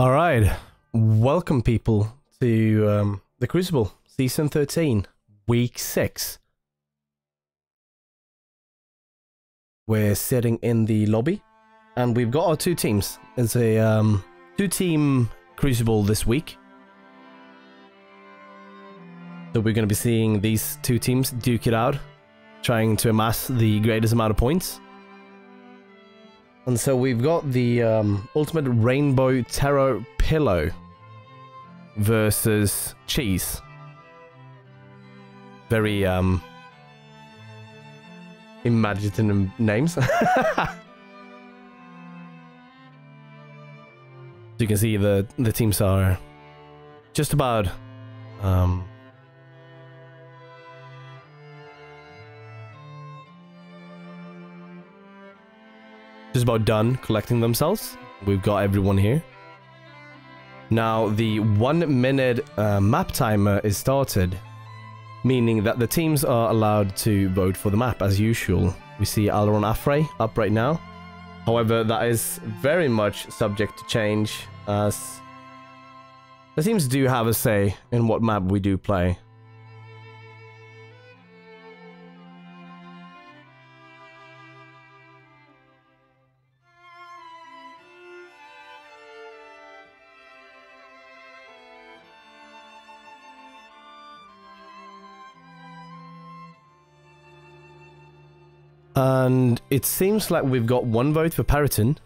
All right, welcome people to the Crucible Season 13, Week 6. We're sitting in the lobby, and we've got our two teams. It's a two-team Crucible this week. So we're going to be seeing these two teams duke it out, trying to amass the greatest amount of points. And so we've got the Ultimate Rainbow Terror Pillow versus Cheese. Very imaginative names. So you can see the teams are just about done collecting themselves. We've got everyone here. Now the 1 minute map timer is started, meaning that the teams are allowed to vote for the map as usual. We see Aileron Affray up right now. However, that is very much subject to change, as the teams do have a say in what map we do play. And it seems like we've got one vote for Periton.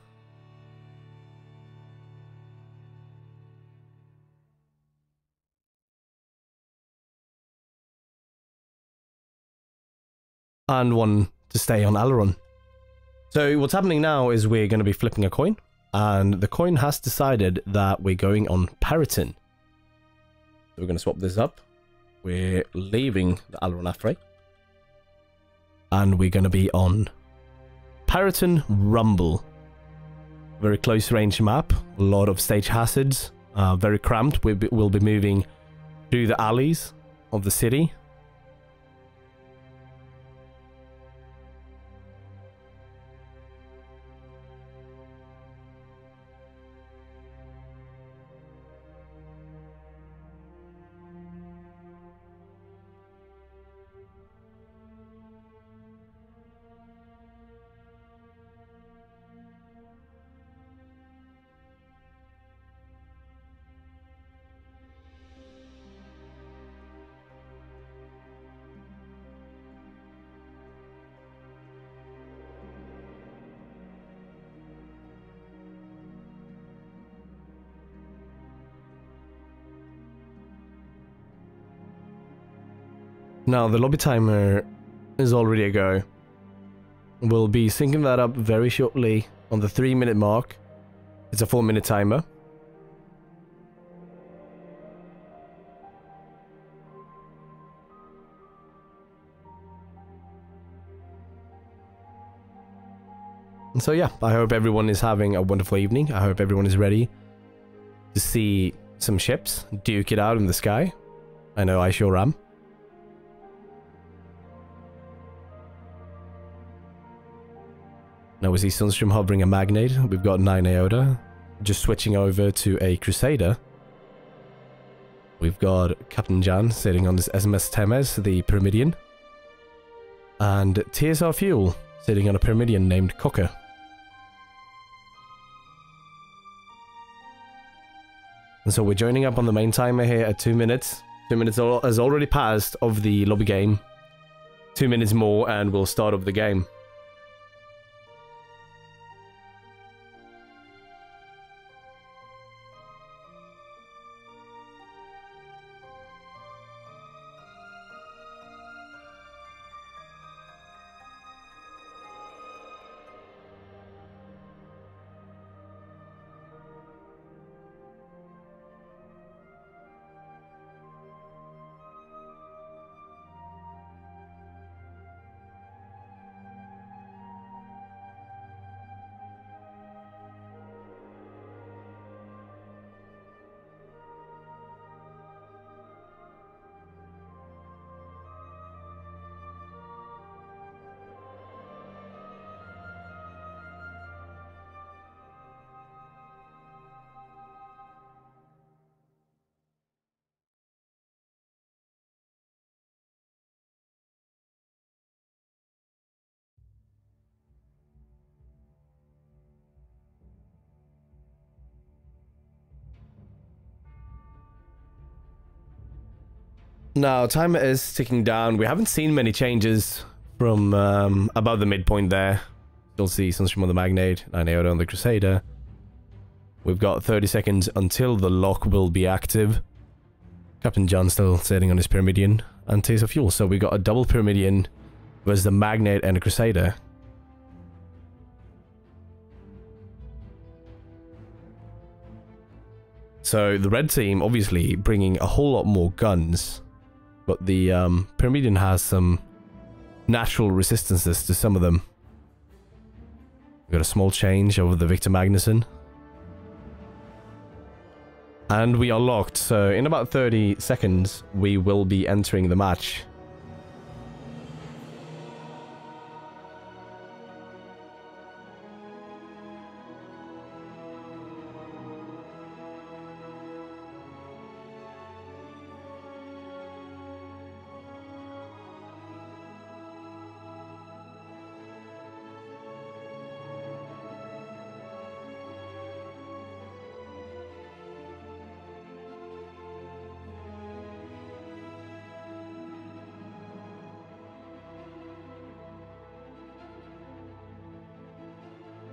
And one to stay on Aileron. So what's happening now is we're going to be flipping a coin. And the coin has decided that we're going on Periton. So we're going to swap this up. We're leaving the Aileron Affray. And we're going to be on Periton Rumble. Very close range map, a lot of stage hazards, very cramped. We'll be moving through the alleys of the city. Now the lobby timer is already a go. We'll be syncing that up very shortly on the 3-minute mark. It's a 4-minute timer. And so yeah, I hope everyone is having a wonderful evening. I hope everyone is ready to see some ships duke it out in the sky. I know I sure am. Now we see Sunstream hovering a Magnate. We've got 9 Iota. Just switching over to a Crusader. We've got Captain Jan sitting on this SMS Temes, the Pyramidian. And TSR Fuel sitting on a Pyramidian named Cocker. And so we're joining up on the main timer here at 2 minutes. 2 minutes has already passed of the lobby game. 2 minutes more and we'll start up the game. Now, timer is ticking down. We haven't seen many changes from above the midpoint there. Still see Sunstream on the Magnate, 9 AOTA on the Crusader. We've got 30 seconds until the lock will be active. Captain John still sitting on his Pyramidian and Taste of Fuel. So we got a double Pyramidian versus the Magnate and a Crusader. So the red team obviously bringing a whole lot more guns. But the Pyramidian has some natural resistances to some of them. We've got a small change over the Victor Magnuson. And we are locked, so in about 30 seconds, we will be entering the match.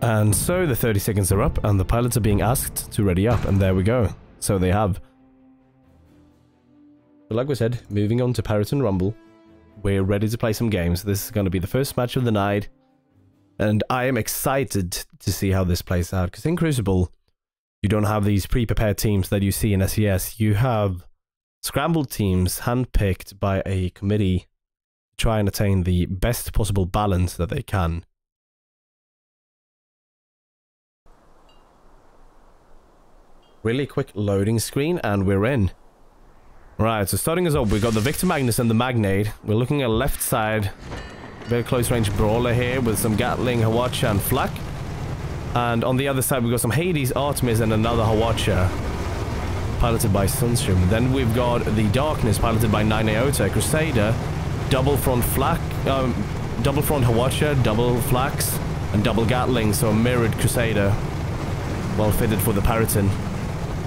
And so the 30 seconds are up and the pilots are being asked to ready up, and there we go. So they have. So like we said, moving on to Parrot and Rumble. We're ready to play some games. This is going to be the first match of the night. And I am excited to see how this plays out. Because in Crucible, you don't have these pre-prepared teams that you see in SES. You have scrambled teams handpicked by a committee to try and attain the best possible balance that they can. Really quick loading screen and we're in. Right, so starting us up, we've got the Victor Magnus and the Magnate. We're looking at left side. Very close range brawler here with some Gatling, Hawacha and Flak. And on the other side we've got some Hades, Artemis and another Hawacha. Piloted by Sunstream. Then we've got the Darkness piloted by 9 AOTA, Crusader, double front Flak, double front Hawacha, double Flax, and double Gatling, so a mirrored Crusader. Well fitted for the Parrotin.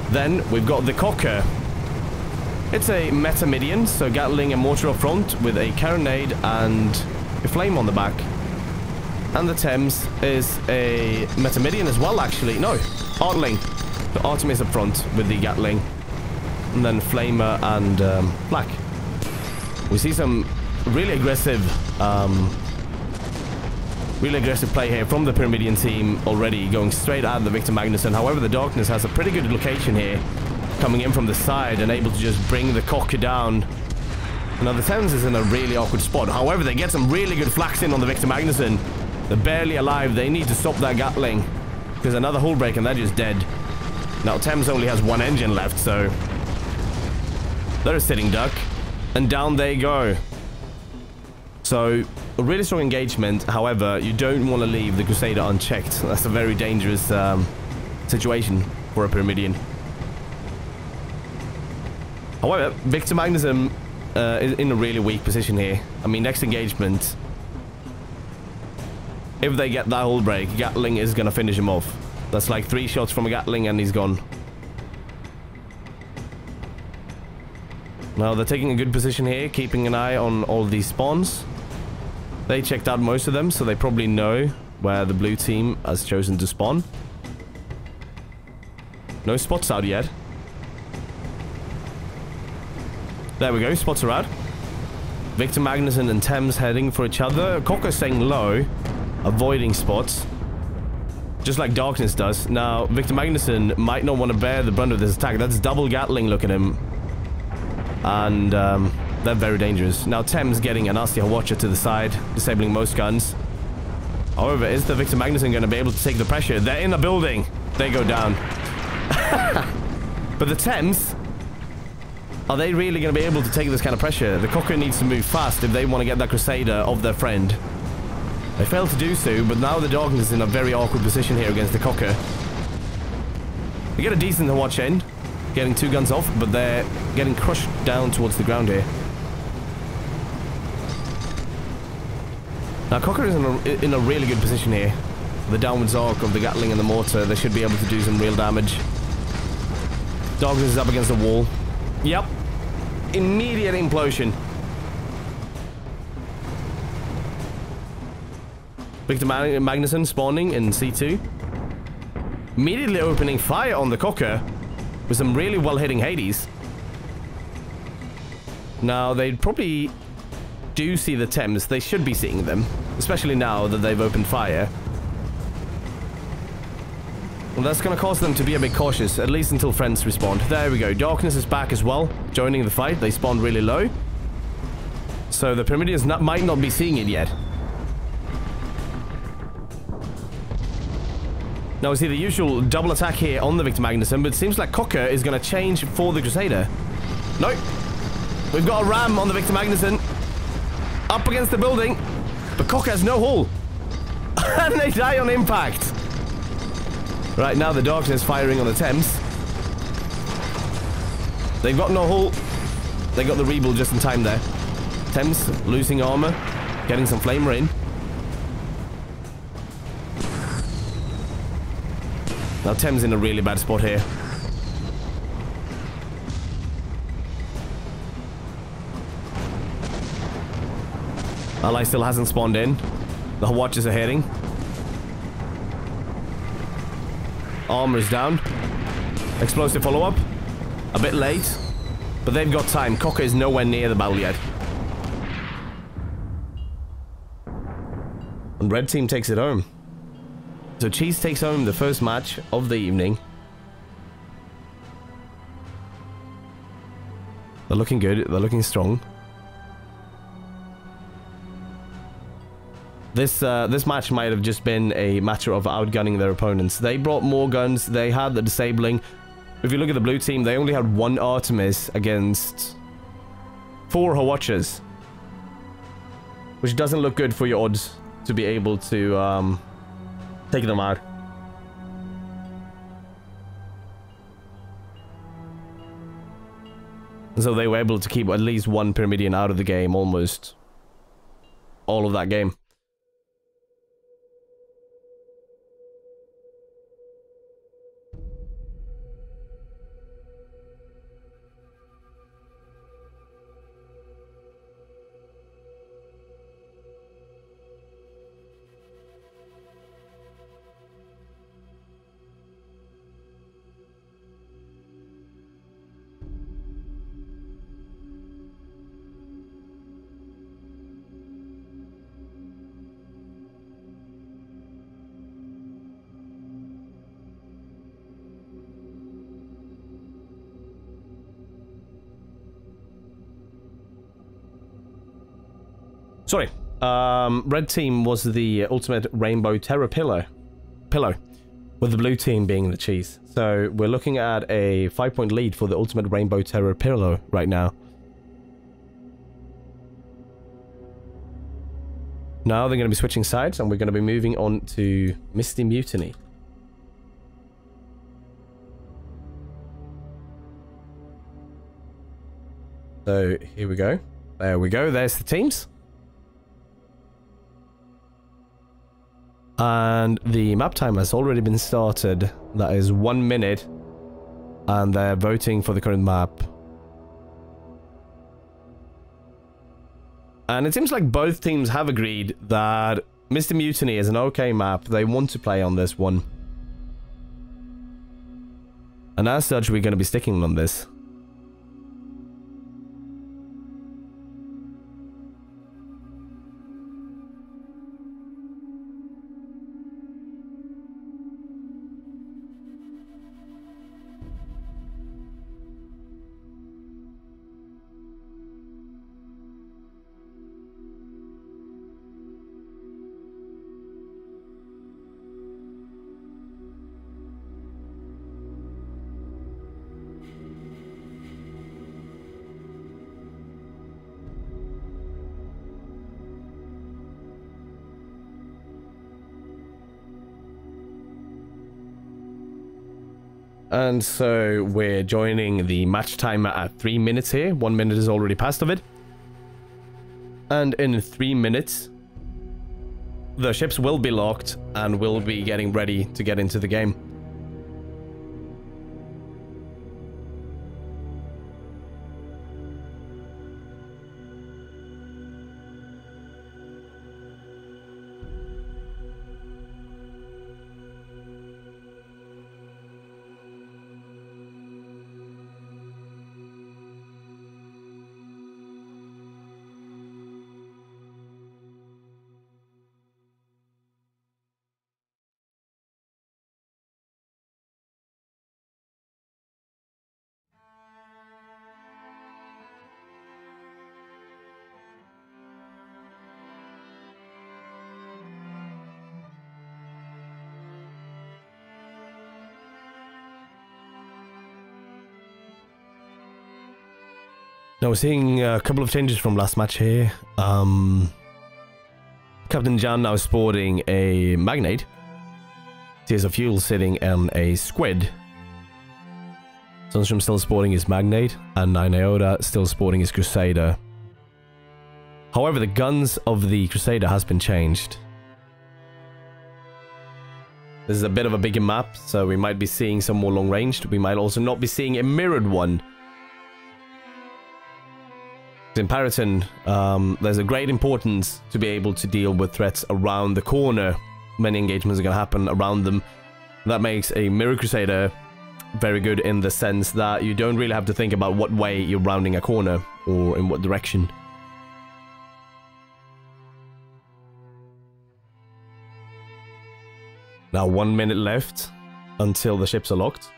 Then we've got the Cocker. It's a Metamidian, so Gatling and Mortar up front with a Carronade and a Flame on the back. And the Thames is a Metamidian as well, actually. No, Artling. So Artemis up front with the Gatling. And then Flamer and Black. We see some really aggressive play here from the Pyramidian team already, going straight at the Victor Magnuson. However, the Darkness has a pretty good location here, coming in from the side and able to just bring the Cocker down. Now the Thames is in a really awkward spot. However, they get some really good flaks in on the Victor Magnuson. They're barely alive. They need to stop that Gatling. There's another hull break and they're just dead. Now Thames only has one engine left, so they're a sitting duck. And down they go. So, a really strong engagement. However, you don't want to leave the Crusader unchecked. That's a very dangerous situation for a Pyramidian. However, Victor Magnuson is in a really weak position here. I mean, next engagement, if they get that hull break, Gatling is going to finish him off. That's like 3 shots from a Gatling and he's gone. Now, they're taking a good position here, keeping an eye on all these spawns. They checked out most of them, so they probably know where the blue team has chosen to spawn. No spots out yet. There we go, spots are out. Victor Magnuson and Thames heading for each other. Cocker staying low, avoiding spots. Just like Darkness does. Now, Victor Magnuson might not want to bear the brunt of this attack. That's double Gatling, look at him. And, they're very dangerous. Now Thames getting a nasty Hawacha to the side, disabling most guns. However, is the Victor Magnuson going to be able to take the pressure? They're in the building. They go down. But the Thames, are they really going to be able to take this kind of pressure? The Cocker needs to move fast if they want to get that Crusader of their friend. They failed to do so, but now the Darkness is in a very awkward position here against the Cocker. They get a decent Hawacha end, getting 2 guns off, but they're getting crushed down towards the ground here. Now, Cocker is in a really good position here. The downwards arc of the Gatling and the Mortar, they should be able to do some real damage. Darkness is up against the wall. Yep. Immediate implosion. Victor Magnuson spawning in C2. Immediately opening fire on the Cocker with some really well-hitting Hades. Now, they probably do see the Thames. They should be seeing them, especially now that they've opened fire. Well, that's going to cause them to be a bit cautious, at least until friends respond. There we go. Darkness is back as well, joining the fight. They spawned really low. So the Pyramidians might not be seeing it yet. Now we see the usual double attack here on the Victor Magnuson, but it seems like Cocker is going to change for the Crusader. Nope. We've got a ram on the Victor Magnuson. Up against the building. But Cocker has no hull. And they die on impact. Right, now the Darkness firing on the Thames. They've got no hull. They got the rebuild just in time there. Thames losing armor. Getting some flame rain. Now Thames in a really bad spot here. Ally still hasn't spawned in. The Watchers are heading. Armor is down. Explosive follow-up. A bit late. But they've got time. Cocker is nowhere near the battle yet. And Red Team takes it home. So Cheese takes home the first match of the evening. They're looking good. They're looking strong. This match might have just been a matter of outgunning their opponents. They brought more guns. They had the disabling. If you look at the blue team, they only had 1 Artemis against 4 Watchers, which doesn't look good for your odds to be able to take them out. So they were able to keep at least 1 Pyramidian out of the game almost all of that game. Sorry, red team was the ultimate rainbow terror pillow, with the blue team being the cheese. So we're looking at a 5-point lead for the ultimate rainbow terror pillow right now. Now they're going to be switching sides and we're going to be moving on to Misty Mutiny. So here we go. There we go. There's the teams. And the map time has already been started. That is 1 minute. And they're voting for the current map. And it seems like both teams have agreed that Mr. Mutiny is an okay map. They want to play on this one. And as such, we're going to be sticking on this. And so we're joining the match timer at 3 minutes here. 1 minute is already passed of it. And in 3 minutes, the ships will be locked and we'll be getting ready to get into the game. Now we're seeing a couple of changes from last match here. Captain Jan now sporting a Magnate. Tears of Fuel sitting on a Squid. Sunstrom still sporting his Magnate, and 9 Iota still sporting his Crusader. However, the guns of the Crusader has been changed. This is a bit of a bigger map, so we might be seeing some more long ranged. We might also not be seeing a mirrored one. In Paraton, there's a great importance to be able to deal with threats around the corner. Many engagements are going to happen around them. That makes a Mirror Crusader very good in the sense that you don't really have to think about what way you're rounding a corner or in what direction. Now 1 minute left until the ships are locked.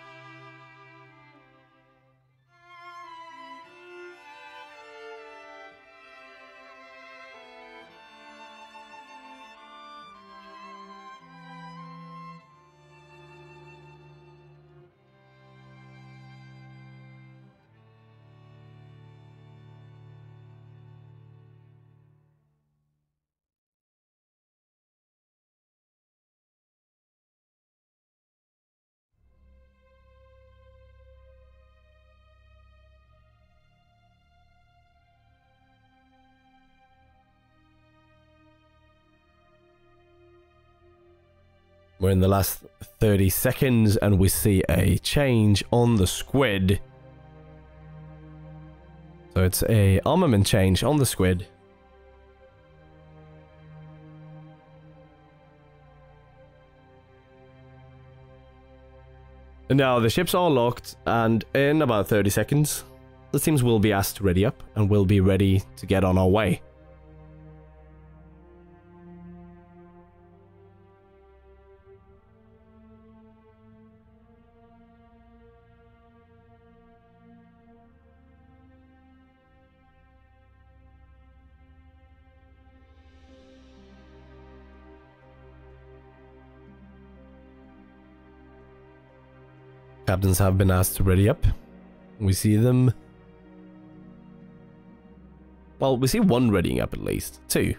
We're in the last 30 seconds and we see a change on the Squid. So it's a armament change on the Squid. And now the ships are locked, and in about 30 seconds, the teams will be asked to ready up and we'll be ready to get on our way. Captains have been asked to ready up. We see them. Well, we see one readying up at least. 2.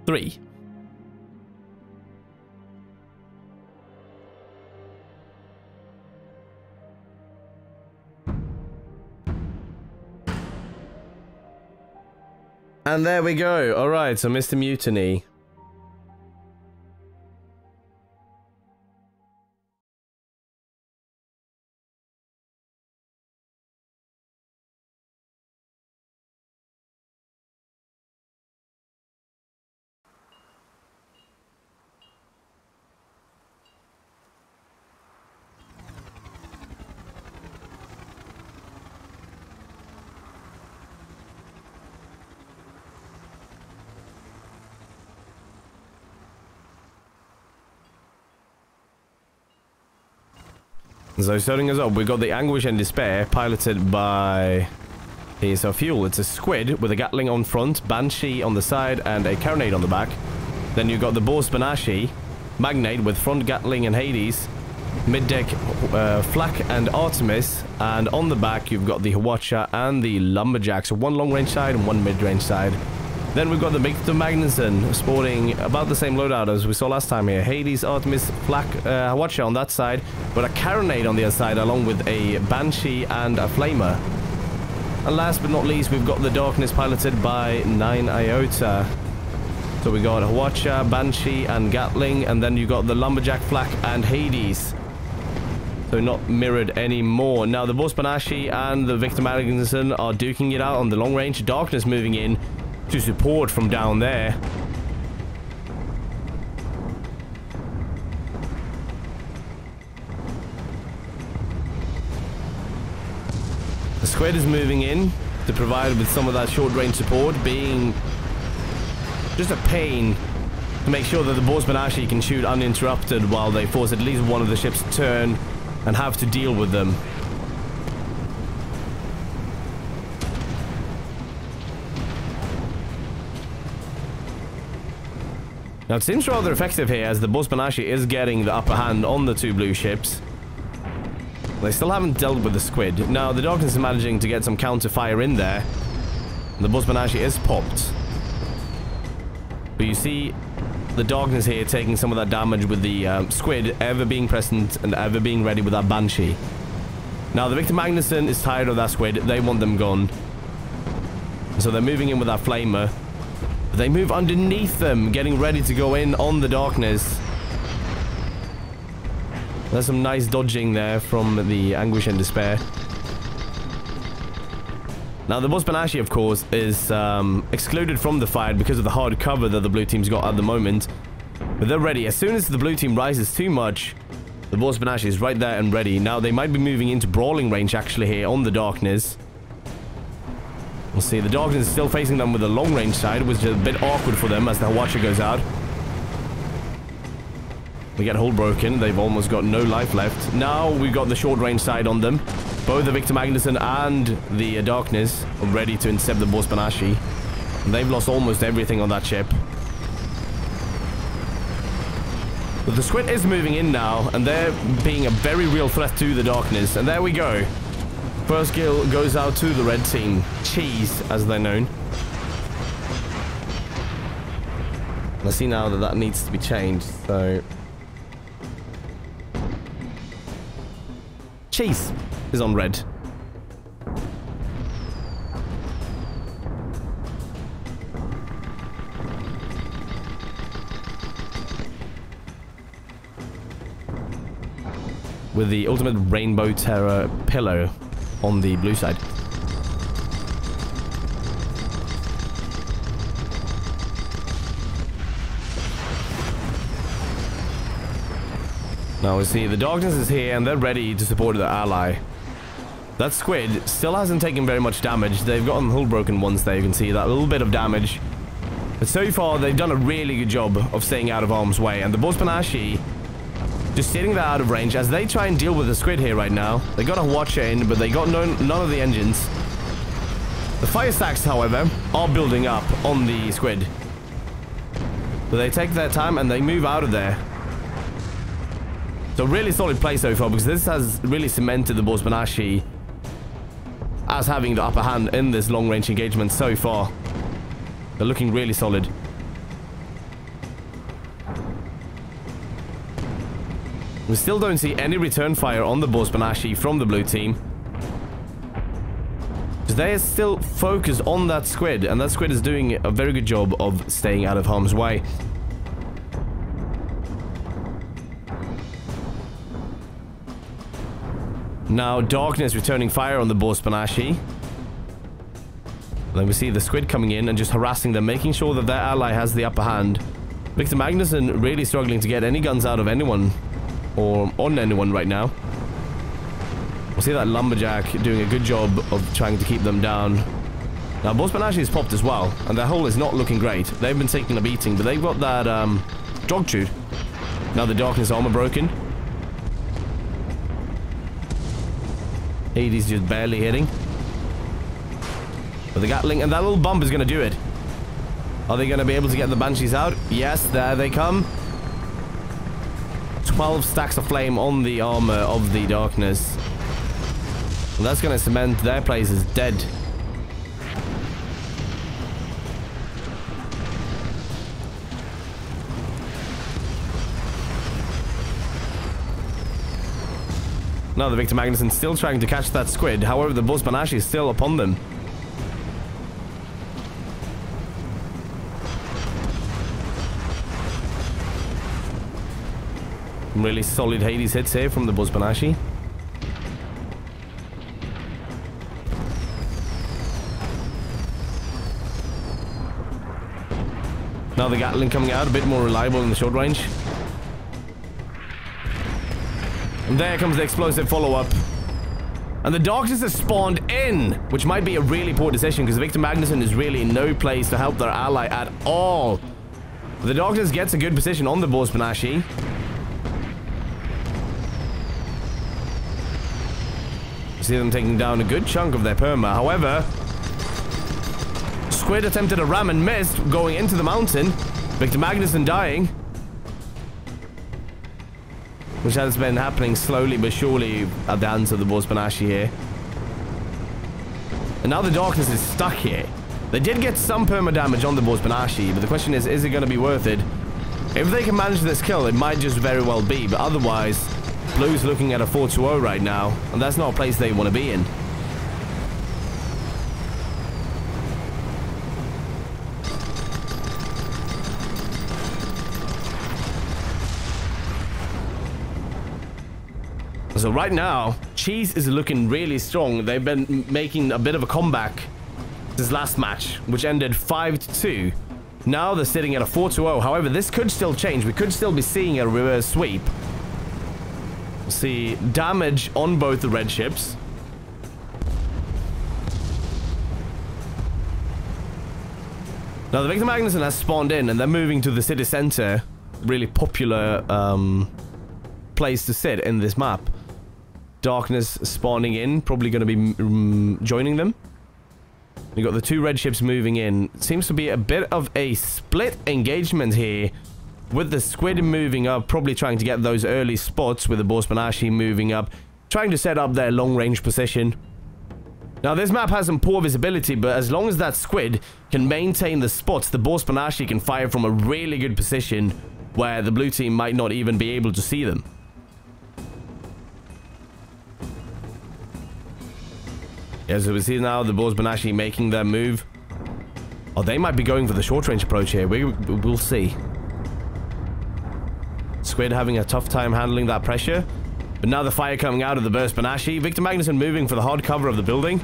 3. And there we go. Alright, so Mr. Mutiny. So starting us up, we got the Anguish and Despair, piloted by Tears of Fuel. It's a Squid with a Gatling on front, Banshee on the side, and a Carronade on the back. Then you've got the Boars Banashee, Magnate with front Gatling and Hades, mid-deck Flak and Artemis, and on the back you've got the Hwacha and the Lumberjack. So one long-range side and one mid-range side. Then we've got the Victor Magnuson sporting about the same loadout as we saw last time here. Hades, Artemis, Flak, Hwacha on that side, but a Carronade on the other side along with a Banshee and a Flamer. And last but not least, we've got the Darkness piloted by 9 Iota. So we got Hwacha, Banshee and Gatling, and then you got the Lumberjack, Flak and Hades. So not mirrored anymore. Now the Boss Banashee and the Victor Magnuson are duking it out on the long range. Darkness moving in to support from down there. The Squid is moving in to provide with some of that short range support, being just a pain to make sure that the Boars Banashee can shoot uninterrupted while they force at least one of the ships to turn and have to deal with them. Now it seems rather effective here as the Boss Banashee is getting the upper hand on the 2 blue ships. They still haven't dealt with the squid. Now, the Darkness is managing to get some counter fire in there. The Bosbanashi is popped. But you see the Darkness here taking some of that damage with the squid ever being present and ever being ready with that Banshee. Now, the Victor Magnuson is tired of that squid. They want them gone. So they're moving in with that Flamer. They move underneath them, getting ready to go in on the Darkness. There's some nice dodging there from the Anguish and Despair. Now, the Bosbanashi, of course, is excluded from the fight because of the hard cover that the blue team's got at the moment. But they're ready. As soon as the blue team rises too much, the Bosbanashi is right there and ready. Now, they might be moving into brawling range, actually, here on the Darkness. We'll see. The Darkness is still facing them with the long range side, which is a bit awkward for them as the Watcher goes out. We get hull broken. They've almost got no life left. Now, we've got the short range side on them. Both the Victor Magnuson and the Darkness are ready to intercept the Bosbanashi. They've lost almost everything on that ship. But the squid is moving in now, and they're being a very real threat to the Darkness. And there we go. First kill goes out to the red team. Cheese, as they're known. I see now that that needs to be changed, so... Cheese is on red. With the ultimate Rainbow Terror pillow on the blue side. Now we see the Darkness is here and they're ready to support their ally. That squid still hasn't taken very much damage. They've gotten hull broken once there, you can see that little bit of damage. But so far they've done a really good job of staying out of harm's way. And the Bosbanashi just sitting there out of range as they try and deal with the squid here right now. They got a Watcher in, but they got none of the engines. The fire stacks, however, are building up on the squid. But they take their time and they move out of there. So really solid play so far, because this has really cemented the Bosbanashi as having the upper hand in this long-range engagement so far. They're looking really solid. We still don't see any return fire on the Bosbanashi from the blue team. Because they are still focused on that squid, and that squid is doing a very good job of staying out of harm's way. Now, Darkness returning fire on the Bosbanashi. Then we see the squid coming in and just harassing them, making sure that their ally has the upper hand. Victor Magnuson really struggling to get any guns out of anyone, or on anyone right now. We'll see that Lumberjack doing a good job of trying to keep them down. Now, Bosbanashi is popped as well, and their hull is not looking great. They've been taking a beating, but they've got that dog chewed. Now the Darkness armor broken. Hades just barely hitting. But the Gatling, and that little bump is going to do it. Are they going to be able to get the Banshees out? Yes, there they come. 12 stacks of flame on the armor of the Darkness. And that's going to cement their place as dead. Now the Victor Magnuson still trying to catch that squid. However, the Bosbanashi is still upon them. Really solid Hades hits here from the Bosbanashi. Now the Gatling coming out, a bit more reliable in the short range. And there comes the explosive follow-up. And the Darkness has spawned in, which might be a really poor decision because Victor Magnuson is really in no place to help their ally at all. The Darkness gets a good position on the Bosbanashi. See them taking down a good chunk of their perma. However, Squid attempted a ram and missed, going into the mountain. Victor Magnuson dying. which has been happening slowly but surely at the hands of the Borsbanashi here. And now the Darkness is stuck here. They did get some perma damage on the Borsbanashi, but the question is it going to be worth it? If they can manage this kill, it might just very well be, but otherwise, Blue's looking at a 4-0 right now, and that's not a place they want to be in. So right now, Cheese is looking really strong. They've been making a bit of a comeback this last match, which ended 5-2. Now they're sitting at a 4-0. However, this could still change. We could still be seeing a reverse sweep. We'll see damage on both the red ships. Now the Victor Magnuson has spawned in and they're moving to the city center. Really popular place to sit in this map. Darkness spawning in, probably going to be joining them. You got the two red ships moving in. Seems to be a bit of a split engagement here, with the Squid moving up, probably trying to get those early spots, with the Borsbanashi moving up, trying to set up their long-range position. Now this map has some poor visibility, but as long as that Squid can maintain the spots, the Borsbanashi can fire from a really good position where the blue team might not even be able to see them. Yeah, so we see now the Borsbanashi making their move. Oh, they might be going for the short-range approach here. We'll see. Squid having a tough time handling that pressure. But now the fire coming out of the Borsbanashi. Victor Magnuson moving for the hard cover of the building.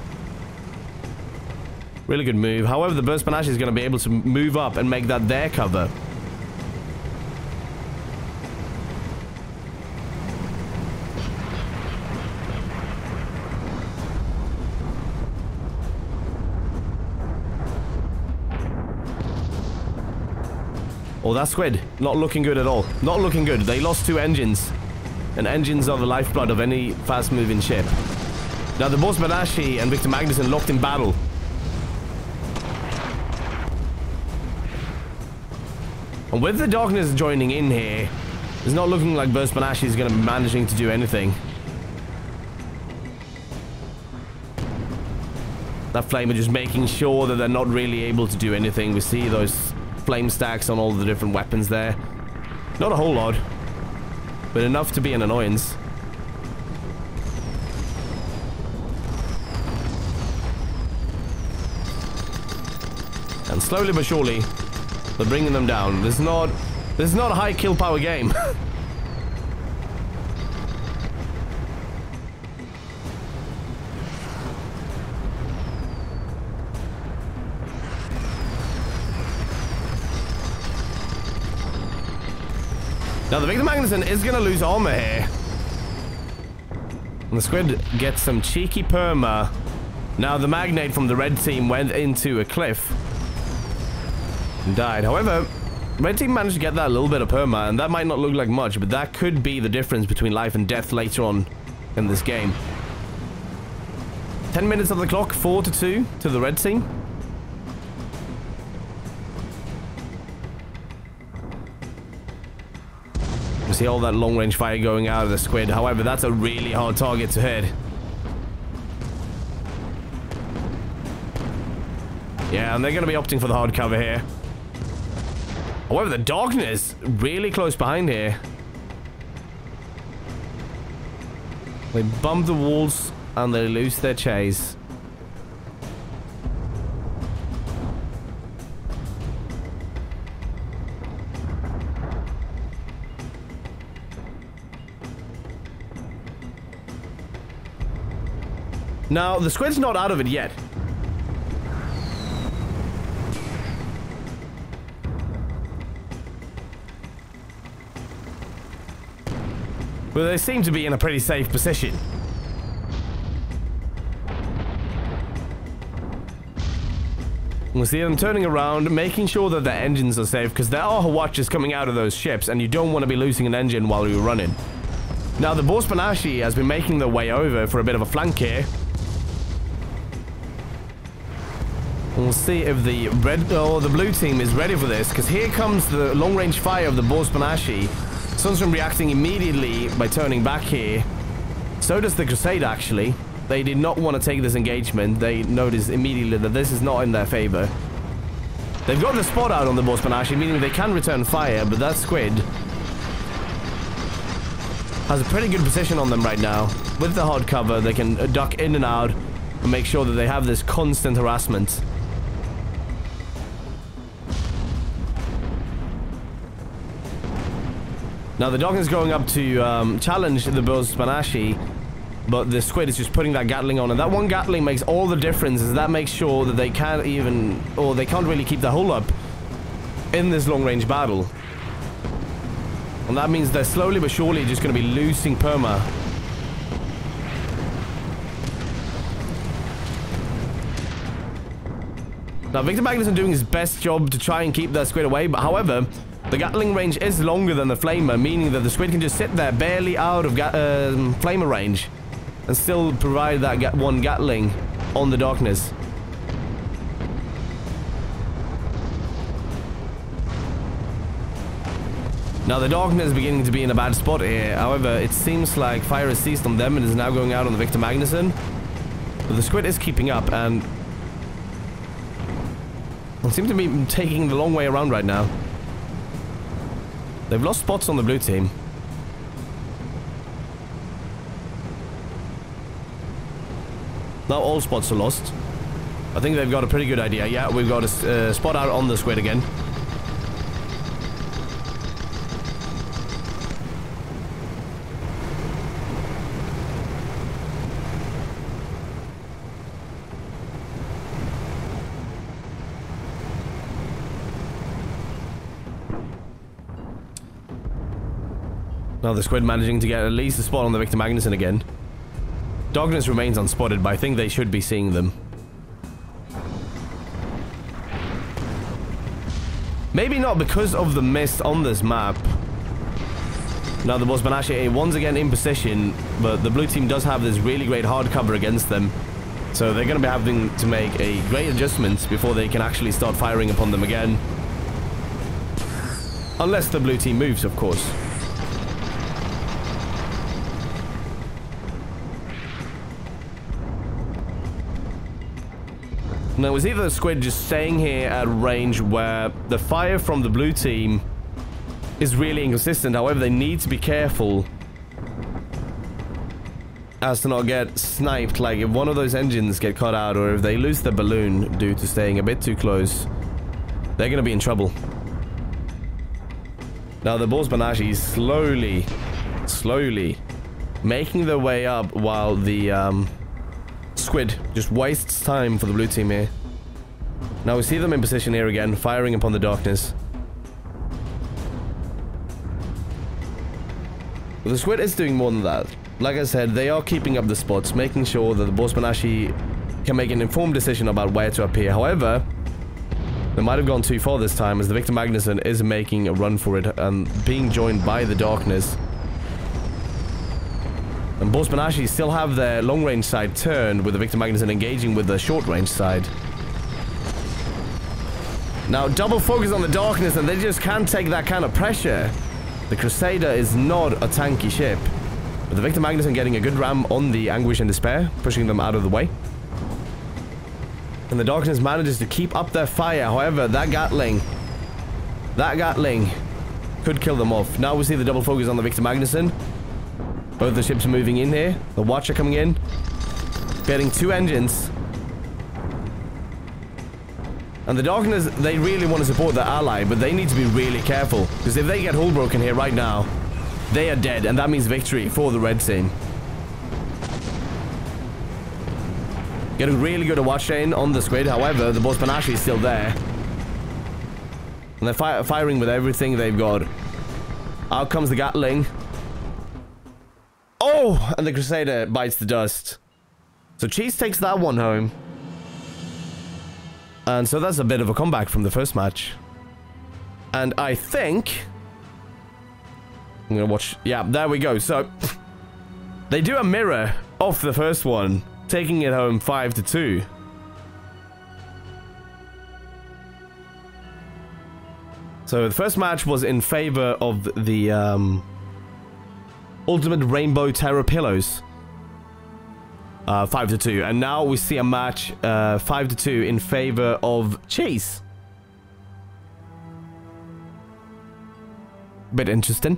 Really good move. However, the Borsbanashi is going to be able to move up and make that their cover. Oh, that Squid, not looking good at all. Not looking good. They lost 2 engines. And engines are the lifeblood of any fast-moving ship. Now, the Borsbanashi and Victor Magnuson locked in battle. And with the Darkness joining in here, it's not looking like Borsbanashi is going to be managing to do anything. That Flame are just making sure that they're not really able to do anything. We see those flame stacks on all the different weapons there. Not a whole lot, but enough to be an annoyance. And slowly but surely, they're bringing them down. This is not a high kill power game. Now, the Victor Magnuson is going to lose armor here. And the Squid gets some cheeky perma. Now, the Magnate from the red team went into a cliff and died. However, red team managed to get that little bit of perma, and that might not look like much, but that could be the difference between life and death later on in this game. 10 minutes on the clock, 4-2 to the red team. See all that long-range fire going out of the Squid. However, that's a really hard target to hit. Yeah, and they're going to be opting for the hard cover here. However, the Darkness really close behind here. They bump the walls and they lose their chase. Now, the Squid's not out of it yet. But they seem to be in a pretty safe position. We'll see them turning around, making sure that their engines are safe, because there are watches coming out of those ships, and you don't want to be losing an engine while you're running. Now, the Borsbanashi has been making their way over for a bit of a flank here. We'll see if the red or the blue team is ready for this, because here comes the long-range fire of the Borsbanashi. Sunstream reacting immediately by turning back here. So does the Crusader, actually. They did not want to take this engagement. They noticed immediately that this is not in their favor. They've got the spot out on the Boss Banshee, meaning they can return fire, but that squid has a pretty good position on them right now. With the hard cover, they can duck in and out and make sure that they have this constant harassment. Now the Darkness is going up to challenge the Boss Banshee, but the squid is just putting that Gatling on, and that one Gatling makes all the difference, as that makes sure that they can't even, or they can't really keep the hold up in this long-range battle. And that means they're slowly but surely just going to be losing perma. Now Victor Magnuson doing his best job to try and keep that squid away, but however, the Gatling range is longer than the Flamer, meaning that the squid can just sit there barely out of Flamer range and still provide that one Gatling on the Darkness. Now the Darkness is beginning to be in a bad spot here. However, it seems like fire has ceased on them and is now going out on the Victor Magnuson. But the squid is keeping up, and they seem to be taking the long way around right now. They've lost spots on the blue team. Now all spots are lost. I think they've got a pretty good idea. Yeah, we've got a spot out on the squid again. Now the squid managing to get at least a spot on the Victor Magnuson again. Darkness remains unspotted, but I think they should be seeing them. Maybe not because of the mist on this map. Now the Boss Banshee once again in position, but the blue team does have this really great hard cover against them. So they're going to be having to make a great adjustment before they can actually start firing upon them again. Unless the blue team moves, of course. Now, is either the squid just staying here at range where the fire from the blue team is really inconsistent. However, they need to be careful as to not get sniped. Like, if one of those engines get caught out, or if they lose the balloon due to staying a bit too close, they're going to be in trouble. Now, the Boss Banshee is slowly making their way up while the squid just wastes time for the blue team here. Now we see them in position here again, firing upon the Darkness. But the squid is doing more than that. Like I said, they are keeping up the spots, making sure that the Boss Banshee can make an informed decision about where to appear. However, they might have gone too far this time, as the Victor Magnuson is making a run for it and being joined by the Darkness. And Boss Banshee still have their long-range side turned, with the Victor Magnuson engaging with the short-range side. Now, double focus on the Darkness, and they just can't take that kind of pressure. The Crusader is not a tanky ship. But the Victor Magnuson getting a good ram on the Anguish and Despair, pushing them out of the way. And the Darkness manages to keep up their fire. However, that Gatling could kill them off. Now we see the double focus on the Victor Magnuson. Both the ships are moving in here. The Watcher coming in. Getting two engines. And the Darkness, they really want to support their ally, but they need to be really careful. Because if they get hull broken here right now, they are dead. And that means victory for the red team. Getting really good at Watch Chain on the squid. However, the Boss Banshee is still there. And they're firing with everything they've got. Out comes the Gatling. Oh! And the Crusader bites the dust. So Cheese takes that one home. And so that's a bit of a comeback from the first match. And I think... I'm gonna watch... Yeah, there we go. So... they do a mirror off the first one, taking it home 5-2. So the first match was in favor of the Ultimate Rainbow Terror Pillows. 5-2. And now we see a match 5-2 in favor of Chase. Bit interesting.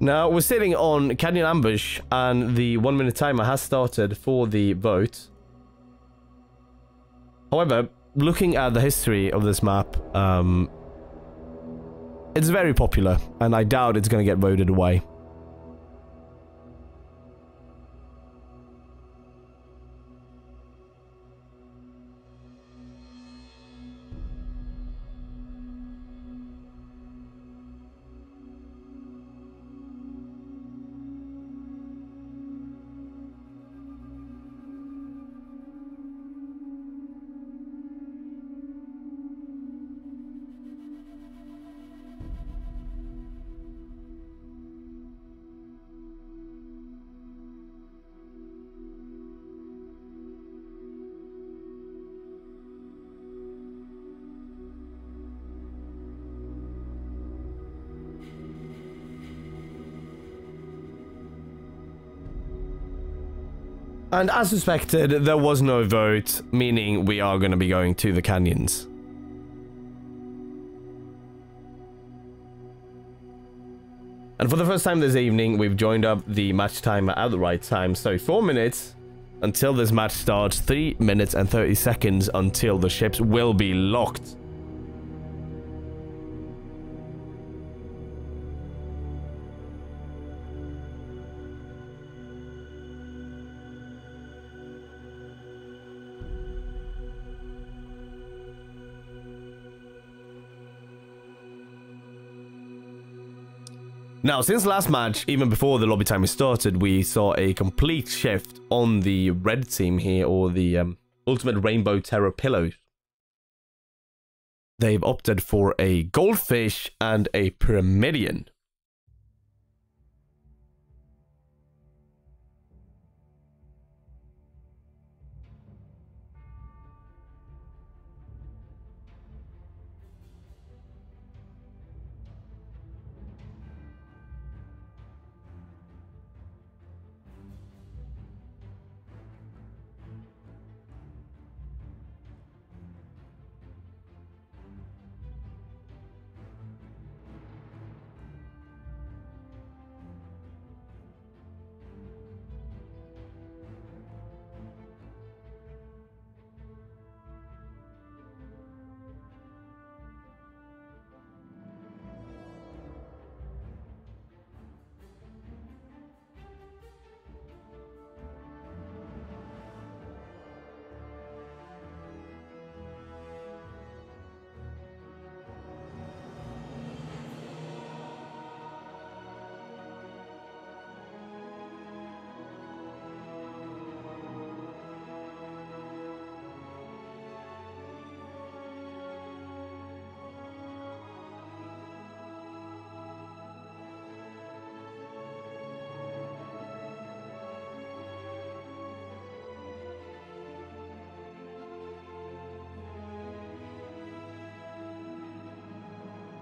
Now, we're sitting on Canyon Ambush, and the 1 minute timer has started for the vote. However, looking at the history of this map, it's very popular, and I doubt it's going to get voted away. And as suspected, there was no vote, meaning we are going to be going to the canyons. And for the first time this evening, we've joined up the match timer at the right time. So 4 minutes until this match starts, 3 minutes and 30 seconds until the ships will be locked. Now, since last match, even before the lobby timer started, we saw a complete shift on the red team here, or the Ultimate Rainbow Terror Pillows. They've opted for a Goldfish and a Pyramidion.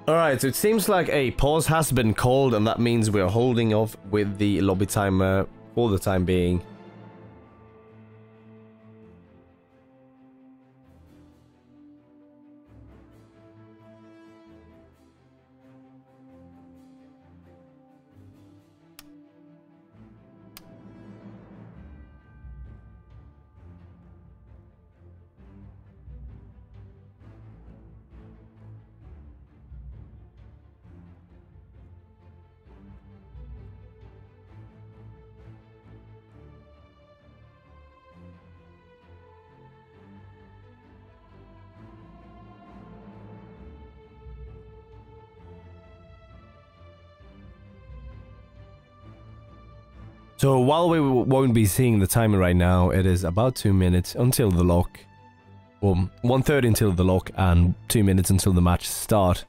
Alright, so it seems like a pause has been called, and that means we're holding off with the lobby timer for the time being. So while we won't be seeing the timer right now, it is about 2 minutes until the lock. Well, 1:30 until the lock and 2 minutes until the match start.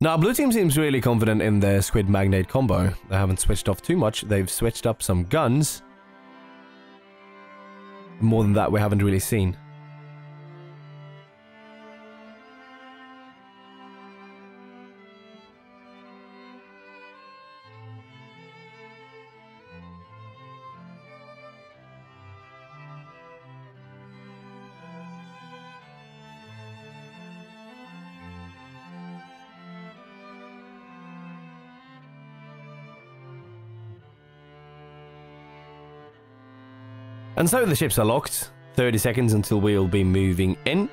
Now, blue team seems really confident in their Squid Magnate combo. They haven't switched off too much. They've switched up some guns. More than that, we haven't really seen. And so the ships are locked. 30 seconds until we'll be moving in.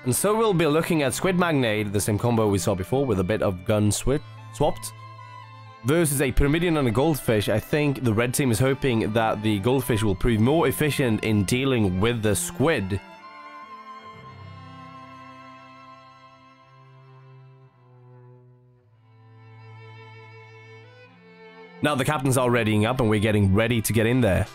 And so we'll be looking at Squid Magnate, the same combo we saw before with a bit of gun swapped. Versus a Pyramidion and a Goldfish. I think the red team is hoping that the Goldfish will prove more efficient in dealing with the Squid. Now the captains are readying up and we're getting ready to get in there.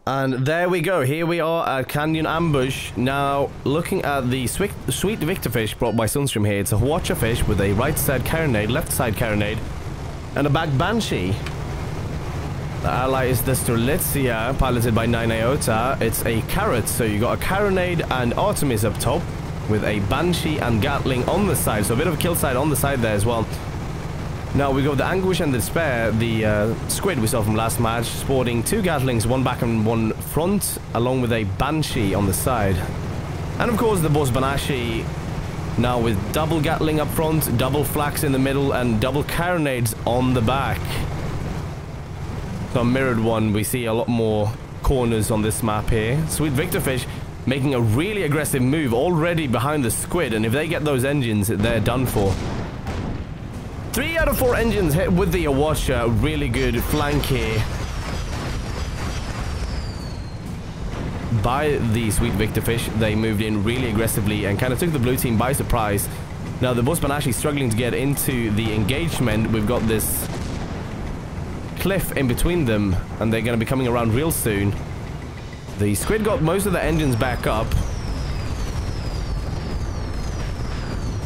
And there we go, here we are at Canyon Ambush. Now, looking at the sweet Victor fish brought by Sunstream here, it's a Watcher fish with a right side carronade, left side carronade, and a back Banshee. The ally is the Strelitzia, piloted by 9 Iota. It's a carrot, so you got a carronade and Artemis up top, with a Banshee and Gatling on the side, so a bit of a kill side on the side there as well. Now we got the Anguish and the Despair, the Squid we saw from last match, sporting 2 Gatlings, 1 back and 1 front, along with a Banshee on the side. And of course the Boss Banashee, now with double Gatling up front, double Flax in the middle, and double Carronades on the back. So a mirrored one, we see a lot more corners on this map here. Sweet Victorfish making a really aggressive move already behind the Squid, and if they get those engines, they're done for. 3 out of 4 engines hit with the Watcher. Really good flank here by the Sweet Victorfish. They moved in really aggressively and kind of took the blue team by surprise. Now the Boss Banashee struggling to get into the engagement. We've got this cliff in between them and they're going to be coming around real soon. The Squid got most of the engines back up.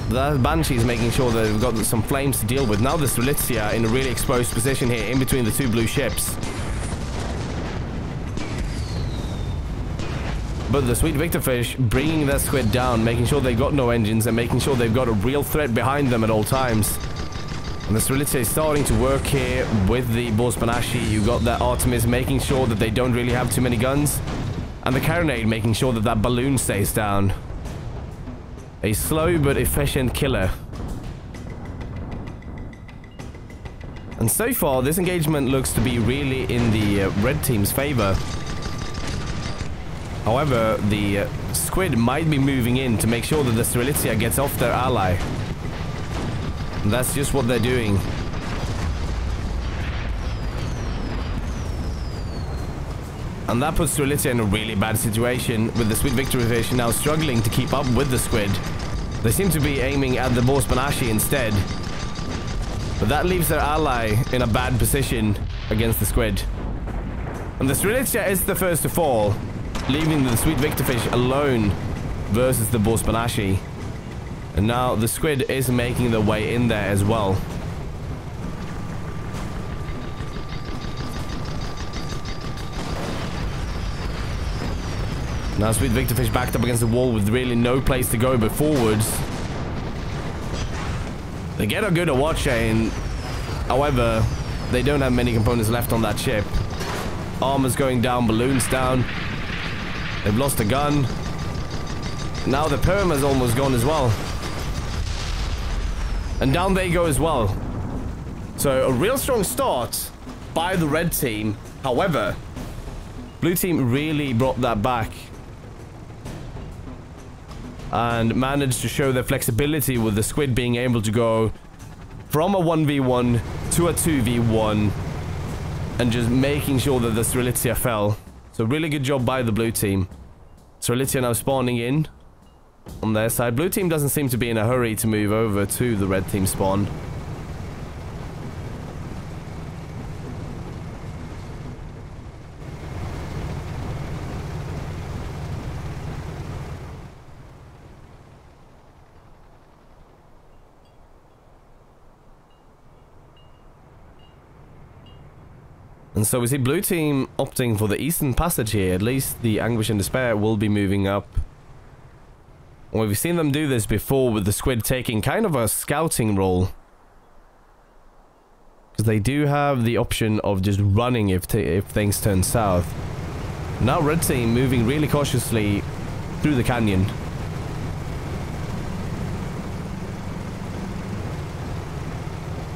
That Banshee is making sure that they've got some flames to deal with. Now the Strelitzia in a really exposed position here in between the 2 blue ships. But the Sweet Victorfish bringing that Squid down, making sure they've got no engines and making sure they've got a real threat behind them at all times. And the Strelitzia is starting to work here with the Boss Banashee. You got that Artemis making sure that they don't really have too many guns. And the Carronade making sure that that balloon stays down. A slow but efficient killer. And so far, this engagement looks to be really in the red team's favor. However, the Squid might be moving in to make sure that the Strelitzia gets off their ally. And that's just what they're doing. And that puts Strelitzia in a really bad situation, with the Sweet Victorfish now struggling to keep up with the Squid. They seem to be aiming at the Boss Banashee instead. But that leaves their ally in a bad position against the Squid. And the Strelitzia is the first to fall, leaving the Sweet Victorfish alone versus the Boss Banashee. And now the Squid is making their way in there as well. Now Sweet Victorfish backed up against the wall with really no place to go but forwards. They get a good watch chain. However, they don't have many components left on that ship. Armor's going down, balloons down. They've lost a gun. Now the perma's almost gone as well. And down they go as well. So a real strong start by the red team. However, blue team really brought that back and managed to show their flexibility with the squid being able to go from a 1v1 to a 2v1 and just making sure that the Strelitzia fell. So really good job by the blue team. Strelitzia now spawning in on their side. Blue team doesn't seem to be in a hurry to move over to the red team spawn. And so we see blue team opting for the eastern passage here. At least the Anguish and Despair will be moving up. Well, we've seen them do this before with the squid taking kind of a scouting role. Because they do have the option of just running if things turn south. Now red team moving really cautiously through the canyon.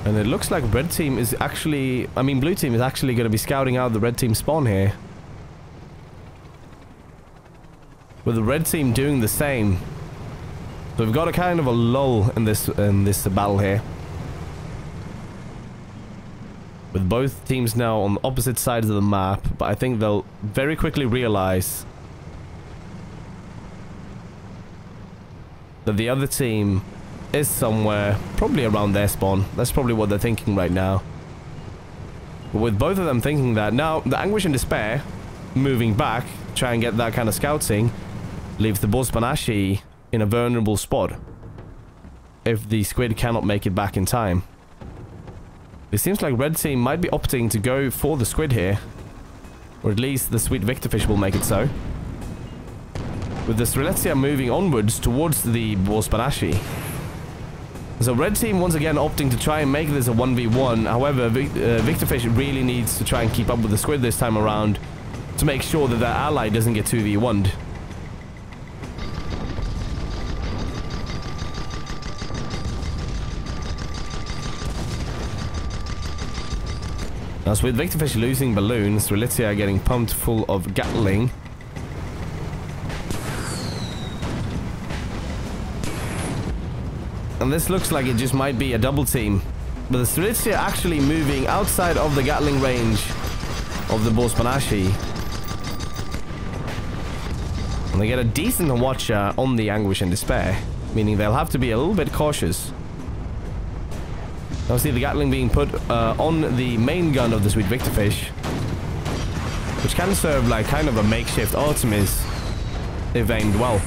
And it looks like red team is actually... I mean, blue team is actually going to be scouting out the red team spawn here. With the red team doing the same. So we've got a kind of a lull in this battle here. With both teams now on opposite sides of the map. But I think they'll very quickly realize that the other team is somewhere probably around their spawn. That's probably what they're thinking right now. But with both of them thinking that, now the Anguish and Despair moving back, try and get that kind of scouting, leaves the Bospanashi in a vulnerable spot if the squid cannot make it back in time. It seems like red team might be opting to go for the squid here, or at least the Sweet Victorfish will make it so, with the Strelitzia moving onwards towards the Bospanashi. So red team once again opting to try and make this a 1v1. However, Victorfish really needs to try and keep up with the squid this time around to make sure that their ally doesn't get 2v1'd. Now with Victorfish losing balloons, Strelitzia getting pumped full of Gatling. And this looks like it just might be a double team. But the Strelitzia actually moving outside of the Gatling range of the Bospanashi. And they get a decent watcher on the Anguish and Despair, meaning they'll have to be a little bit cautious. Now see the Gatling being put on the main gun of the Sweet Victorfish, which can serve like kind of a makeshift Artemis if aimed well.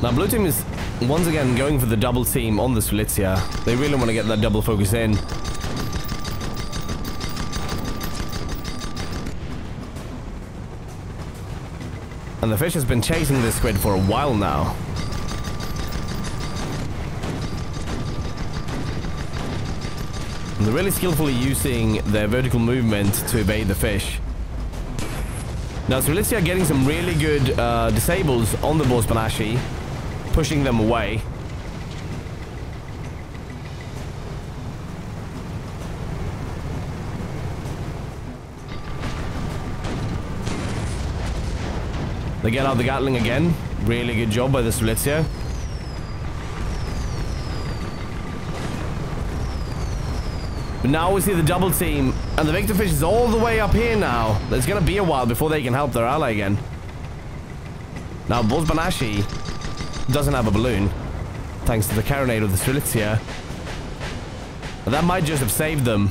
Now blue team is once again going for the double team on the Strelitzia. They really want to get that double focus in. And the fish has been chasing this squid for a while now. And they're really skillfully using their vertical movement to evade the fish. Now Strelitzia getting some really good disables on the Bospanashi, pushing them away. They get out the Gatling again. Really good job by the Strelitzia. But now we see the double team, and the Victorfish is all the way up here now. It's gonna be a while before they can help their ally again. Now Bospanashi doesn't have a balloon, thanks to the carronade of the Strelitzia. And that might just have saved them.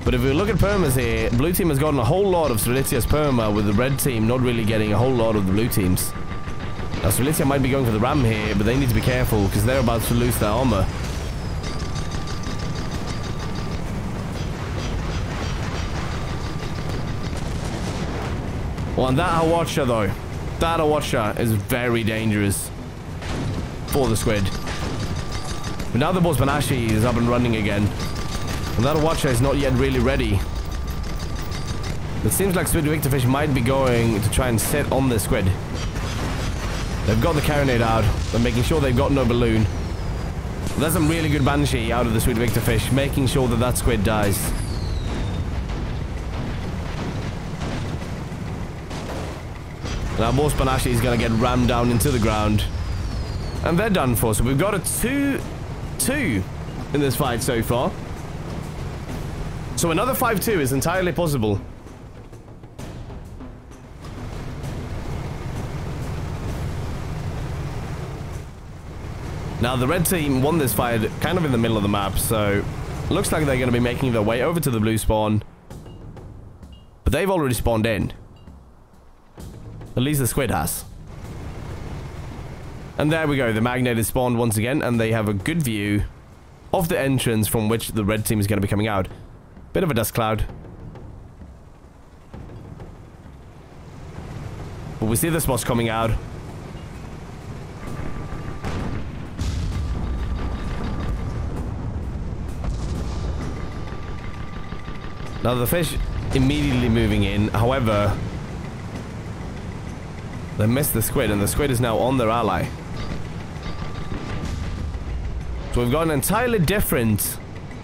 But if we look at permas here, blue team has gotten a whole lot of Strelitzia's perma, with the red team not really getting a whole lot of the blue team's. Now, Strelitzia might be going for the ram here, but they need to be careful because they're about to lose their armor. Well, and that Hawatcha, though. That Hawatcha is very dangerous for the squid. But now the boss Banshee is up and running again. And that Hawatcha is not yet really ready. It seems like Squid Victorfish might be going to try and sit on the squid. They've got the carronade out. They're making sure they've got no balloon. There's some really good Banshee out of the Squid Victorfish, making sure that that squid dies. Now, boss Banshee is going to get rammed down into the ground. And they're done for. So we've got a 2-2 in this fight so far. So another 5-2 is entirely possible. Now, the red team won this fight kind of in the middle of the map, so looks like they're going to be making their way over to the blue spawn. But they've already spawned in. At least the squid has. And there we go, the magnet is spawned once again, and they have a good view of the entrance from which the red team is going to be coming out. Bit of a dust cloud. But we see the spots coming out. Now the fish immediately moving in, however, they missed the squid, and the squid is now on their ally. So we've got an entirely different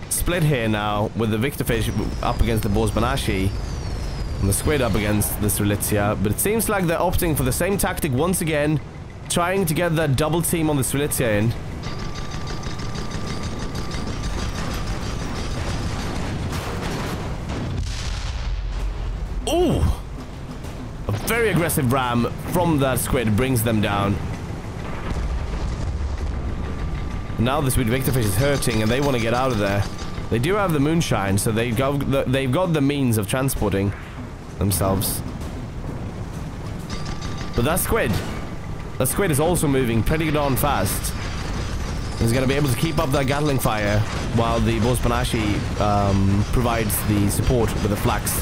split here now, with the Victorfish up against the boss Banshee, and the squid up against the Strelitzia. But it seems like they're opting for the same tactic once again, trying to get that double team on the Strelitzia in. Ooh! A very aggressive ram from that squid brings them down. Now the Squid Victorfish is hurting and they want to get out of there. They do have the moonshine, so they've got the means of transporting themselves. But that squid is also moving pretty darn fast. He's going to be able to keep up that Gatling fire while the boss Banshee provides the support with the flax.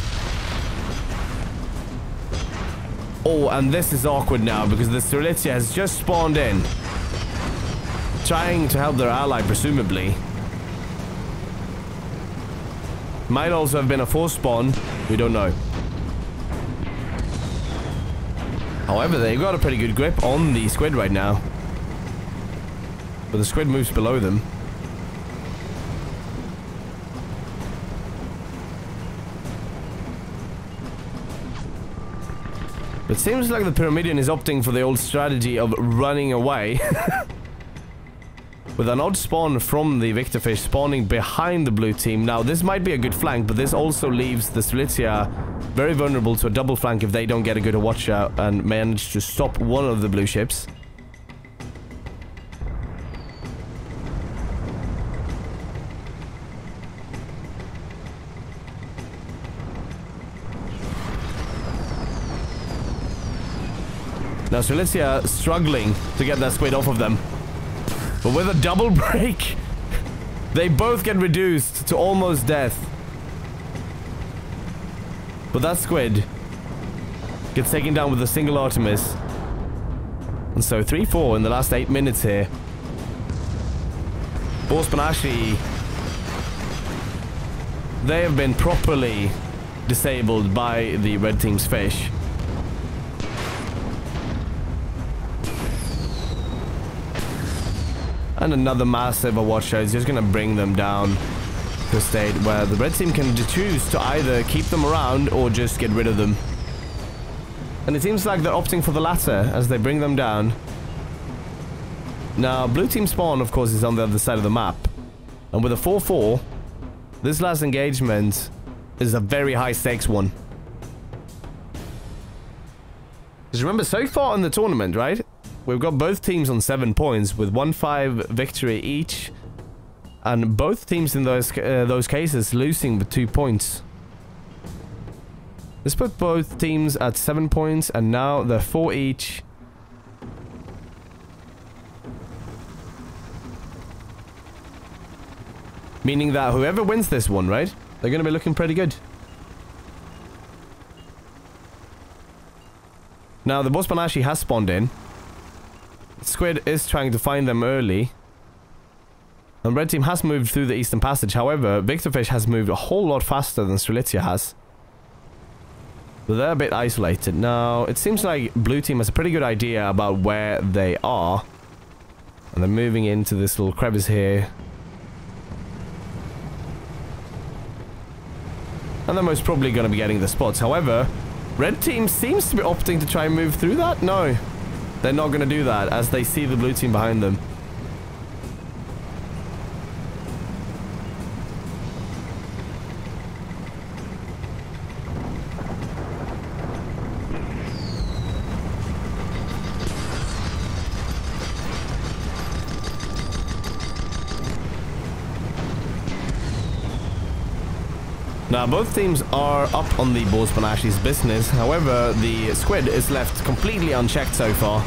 Oh, and this is awkward now because the Strelitzia has just spawned in, trying to help their ally, presumably. Might also have been a forced spawn, we don't know. However, they've got a pretty good grip on the squid right now. But the squid moves below them. It seems like the Pyramidion is opting for the old strategy of running away. With an odd spawn from the Victorfish spawning behind the blue team. Now, this might be a good flank, but this also leaves the Strelitzia very vulnerable to a double flank if they don't get a good Hawatcha and manage to stop one of the blue ships. Now, Strelitzia struggling to get that squid off of them. But with a double break, they both get reduced to almost death. But that squid gets taken down with a single Artemis. And so 3-4 in the last 8 minutes here. Boss Banshee, they have been properly disabled by the red team's fish. And another massive Hawatcha is just going to bring them down to a state where the red team can choose to either keep them around or just get rid of them. And it seems like they're opting for the latter as they bring them down. Now, blue team spawn, of course, is on the other side of the map. And with a 4-4, this last engagement is a very high stakes one. Because remember, so far in the tournament, right? We've got both teams on 7 points with 1-5 victory each, and both teams in those cases losing with 2 points. This put both teams at 7 points, and now they're 4 each. Meaning that whoever wins this one, right? They're going to be looking pretty good. Now, the boss Banshee has spawned in. Squid is trying to find them early. And red team has moved through the eastern passage. However, Victorfish has moved a whole lot faster than Strelitzia has. So they're a bit isolated. Now, it seems like blue team has a pretty good idea about where they are. And they're moving into this little crevice here. And they're most probably going to be getting the spots. However, red team seems to be opting to try and move through that. No, they're not going to do that as they see the blue team behind them. Now, both teams are up on the Boars Banashi's business. However, the squid is left completely unchecked so far.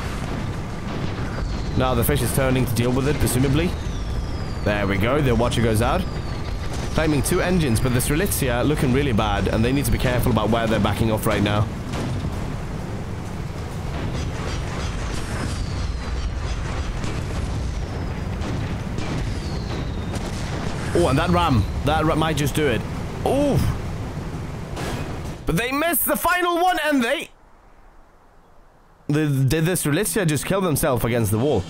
Now, the fish is turning to deal with it, presumably. There we go. The watcher goes out. Claiming 2 engines, but the Strelitzia looking really bad, and they need to be careful about where they're backing off right now. Oh, and that ram might just do it. Oh, but they missed the final one, and did the Strelitzia just kill themselves against the wall?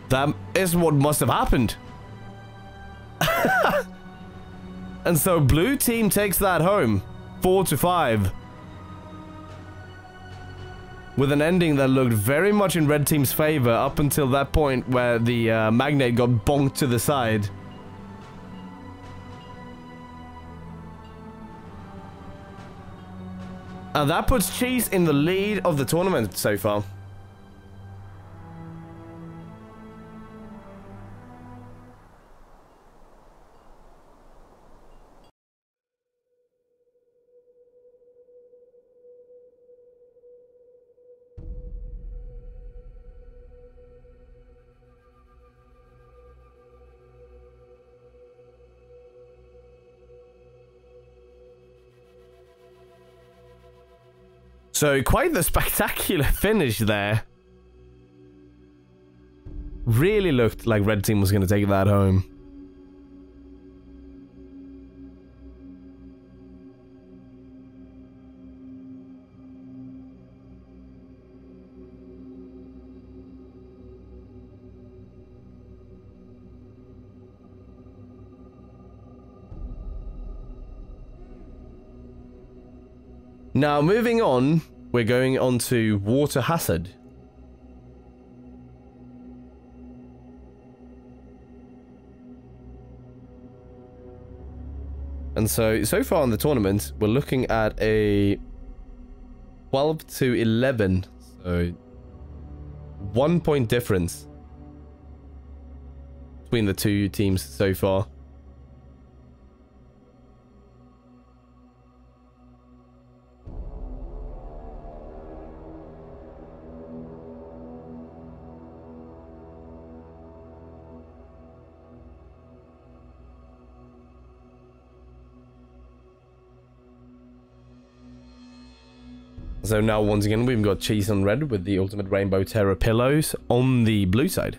That is what must have happened. And so blue team takes that home, 4-5. With an ending that looked very much in red team's favor up until that point where the magnate got bonked to the side. And that puts Cheese in the lead of the tournament so far. So, quite the spectacular finish there. Really looked like red team was going to take that home. Now, moving on, we're going on to Water Hazard. And so far in the tournament, we're looking at a 12-11, so 1 point difference between the two teams so far. So now, once again, we've got Cheese on red with the Ultimate Rainbow Terror pillows on the blue side.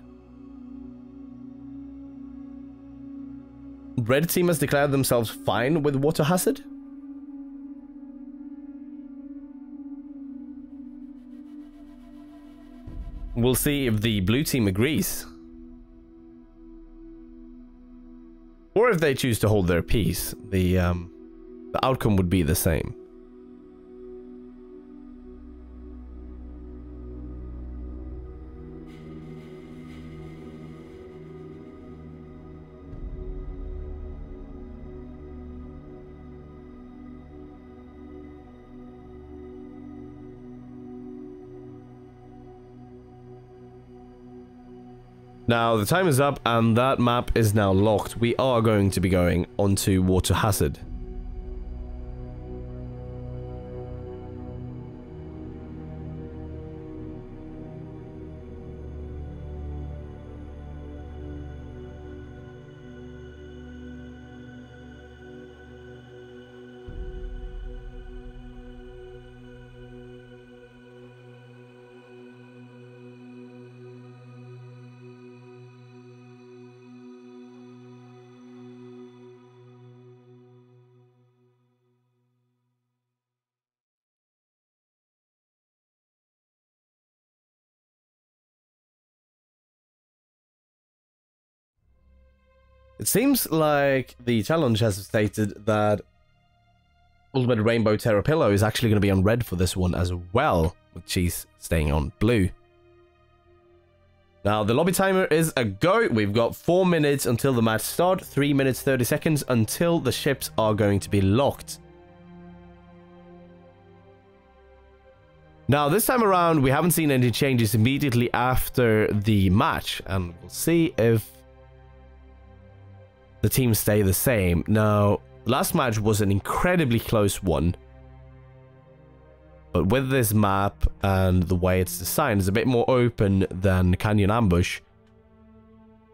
Red team has declared themselves fine with Water Hazard. We'll see if the blue team agrees. Or if they choose to hold their peace, the outcome would be the same. Now, the time is up, and that map is now locked. We are going to be going onto Water Hazard. It seems like the challenge has stated that Ultimate Rainbow Terrapillo is actually going to be on red for this one as well, with Cheese staying on blue. Now, the lobby timer is a go. We've got 4 minutes until the match starts, 3 minutes 30 seconds until the ships are going to be locked. Now, this time around, we haven't seen any changes immediately after the match, and we'll see if the teams stay the same. Now, last match was an incredibly close one, but with this map and the way it's designed, it's a bit more open than Canyon Ambush.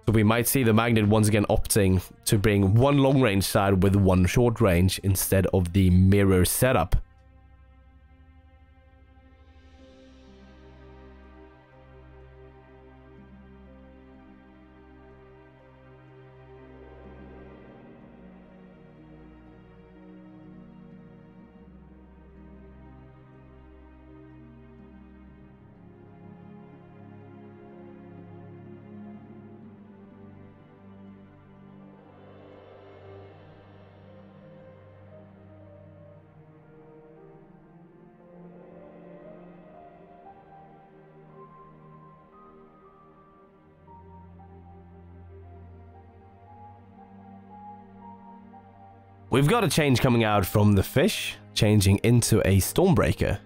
So we might see the Magnet once again opting to bring one long range side with one short range instead of the mirror setup. We've got a change coming out from the Fish, changing into a Stormbreaker.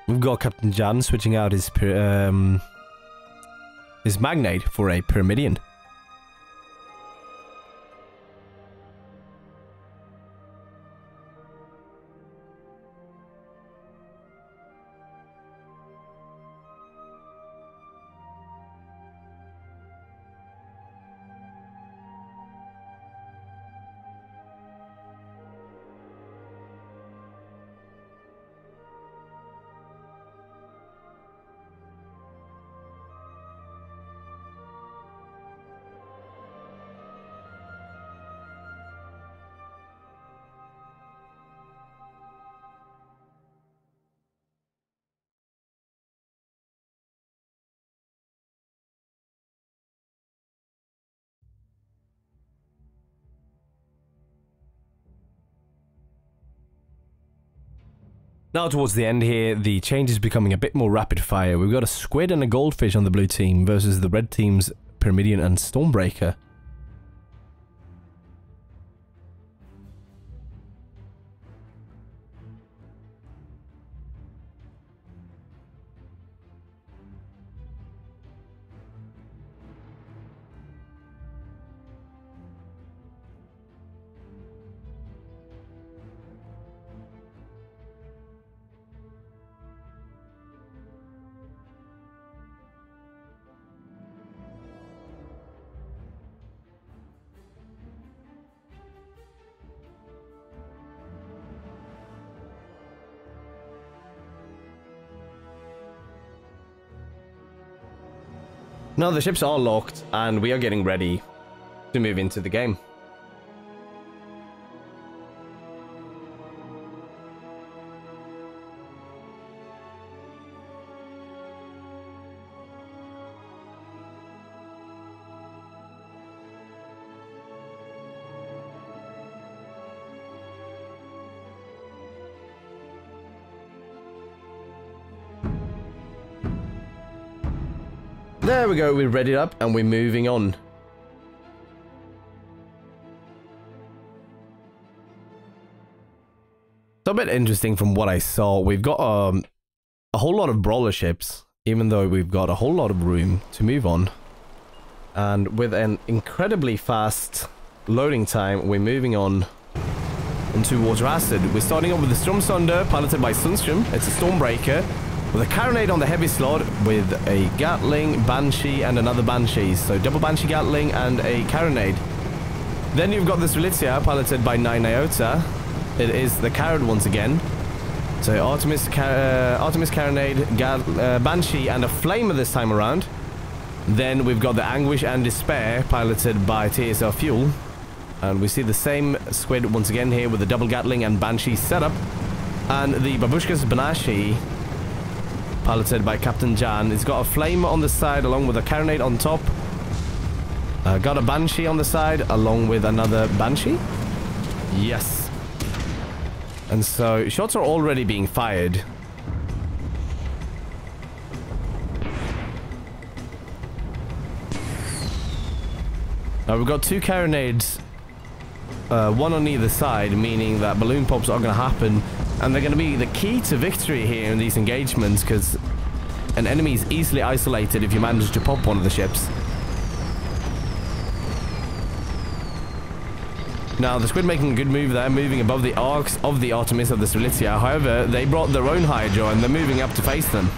We've got Captain Jan switching out his Magnate for a Pyramidion. Now towards the end here, the change is becoming a bit more rapid fire. We've got a Squid and a Goldfish on the blue team versus the red team's Pyramidion and Stormbreaker. Now the ships are locked and we are getting ready to move into the game. There we go, we're readied up and we're moving on. It's a bit interesting from what I saw. We've got a whole lot of brawler ships, even though we've got a whole lot of room to move on. And with an incredibly fast loading time, we're moving on into Water Acid. We're starting off with the Stormsunder, piloted by Sunstrom. It's a Stormbreaker, with a Carronade on the heavy slot, with a Gatling, Banshee, and another Banshee. So double Banshee Gatling and a Carronade. Then you've got the Strelitzia, piloted by 9 Iota. It is the Carrot once again. So Artemis Carronade, Banshee, and a Flamer this time around. Then we've got the Anguish and Despair, piloted by TSL Fuel. And we see the same squid once again here with the double Gatling and Banshee setup. And the Babushkas Banashi, piloted by Captain Jan. It's got a Flamer on the side along with a Carronade on top. Got a Banshee on the side along with another Banshee. Yes. And so shots are already being fired. Now we've got 2 Carronades, one on either side, meaning that balloon pops are going to happen, and they're going to be the key to victory here in these engagements, because an enemy is easily isolated if you manage to pop one of the ships. Now the squid making a good move there, moving above the arcs of the Artemis of the Strelitzia. However, they brought their own Hydra and they're moving up to face them.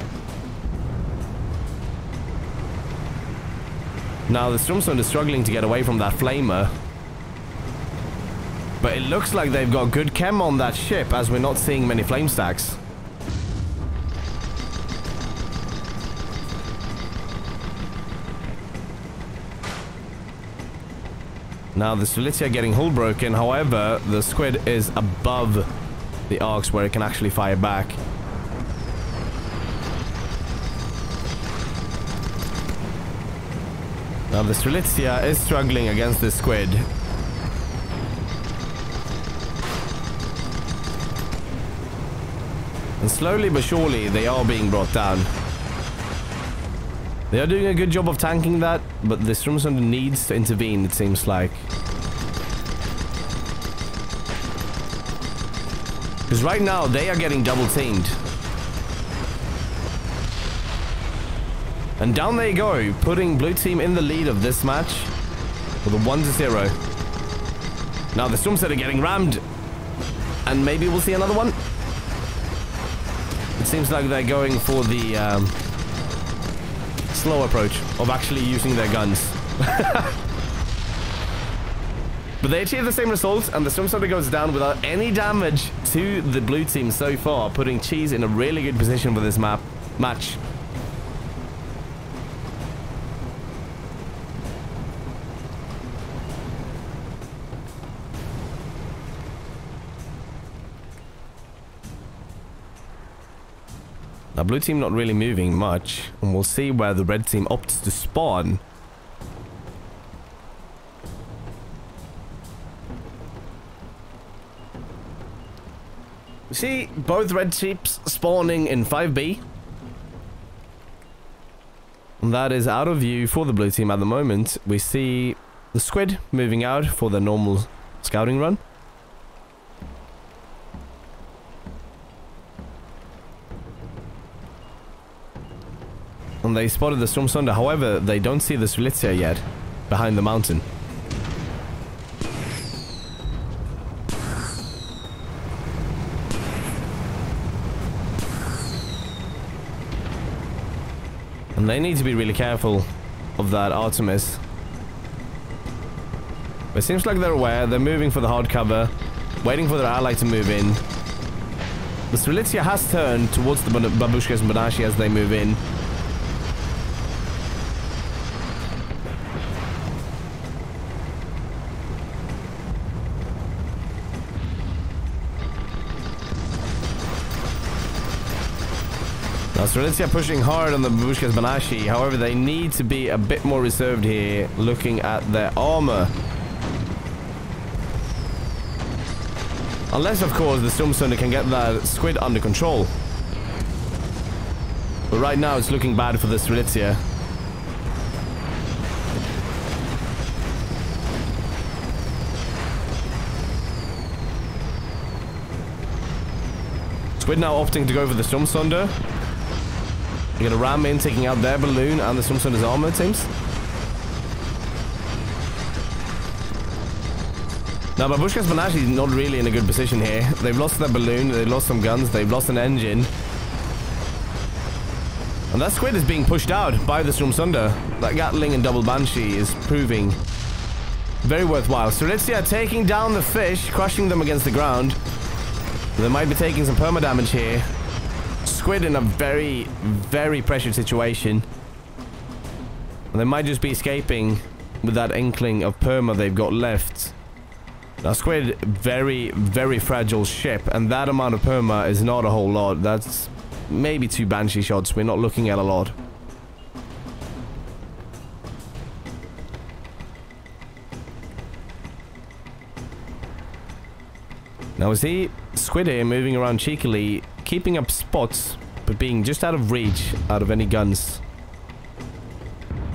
Now the Stormstone is struggling to get away from that Flamer. But it looks like they've got good chem on that ship, as we're not seeing many flame stacks. Now the Strelitzia getting hull broken, however, the squid is above the arcs where it can actually fire back. Now the Strelitzia is struggling against the squid. And slowly but surely they are being brought down. They are doing a good job of tanking that, but the Stormsunder needs to intervene, it seems like. Because right now they are getting double teamed. And down they go, putting blue team in the lead of this match with a 1-0. Now the Stormsunder getting rammed. And maybe we'll see another one. It seems like they're going for the slow approach of actually using their guns. But they achieve the same results, and the Stormsunder goes down without any damage to the blue team so far, putting Cheese in a really good position for this match. Now blue team not really moving much, and we'll see where the red team opts to spawn. We see both red ships spawning in 5B. And that is out of view for the blue team at the moment. We see the squid moving out for the normal scouting run. And they spotted the Stormsunder, however, they don't see the Strelitzia yet, behind the mountain. And they need to be really careful of that Artemis. But it seems like they're aware, they're moving for the hard cover, waiting for their ally to move in. The Strelitzia has turned towards the Babushkas and Banashi as they move in. Now Strelitzia pushing hard on the Babushkas Banashi, however they need to be a bit more reserved here, looking at their armor. Unless of course the Stormsunder can get that squid under control. But right now it's looking bad for the Strelitzia. Squid now opting to go for the Stormsunder. They're gonna ram in, taking out their balloon and the Stormsunder's armor, it seems. Now, Babushka's Banashi is not really in a good position here. They've lost their balloon, they've lost some guns, they've lost an engine. And that squid is being pushed out by the Stromsunder. That Gatling and double Banshee is proving very worthwhile. Strelitzia taking down the fish, crushing them against the ground. They might be taking some perma damage here. Squid in a very, very pressured situation. And they might just be escaping with that inkling of perma they've got left. Now, Squid, very, very fragile ship, and that amount of perma is not a whole lot. That's maybe 2 Banshee shots. We're not looking at a lot. Now, we see Squid here moving around cheekily, keeping up spots, but being just out of reach out of any guns.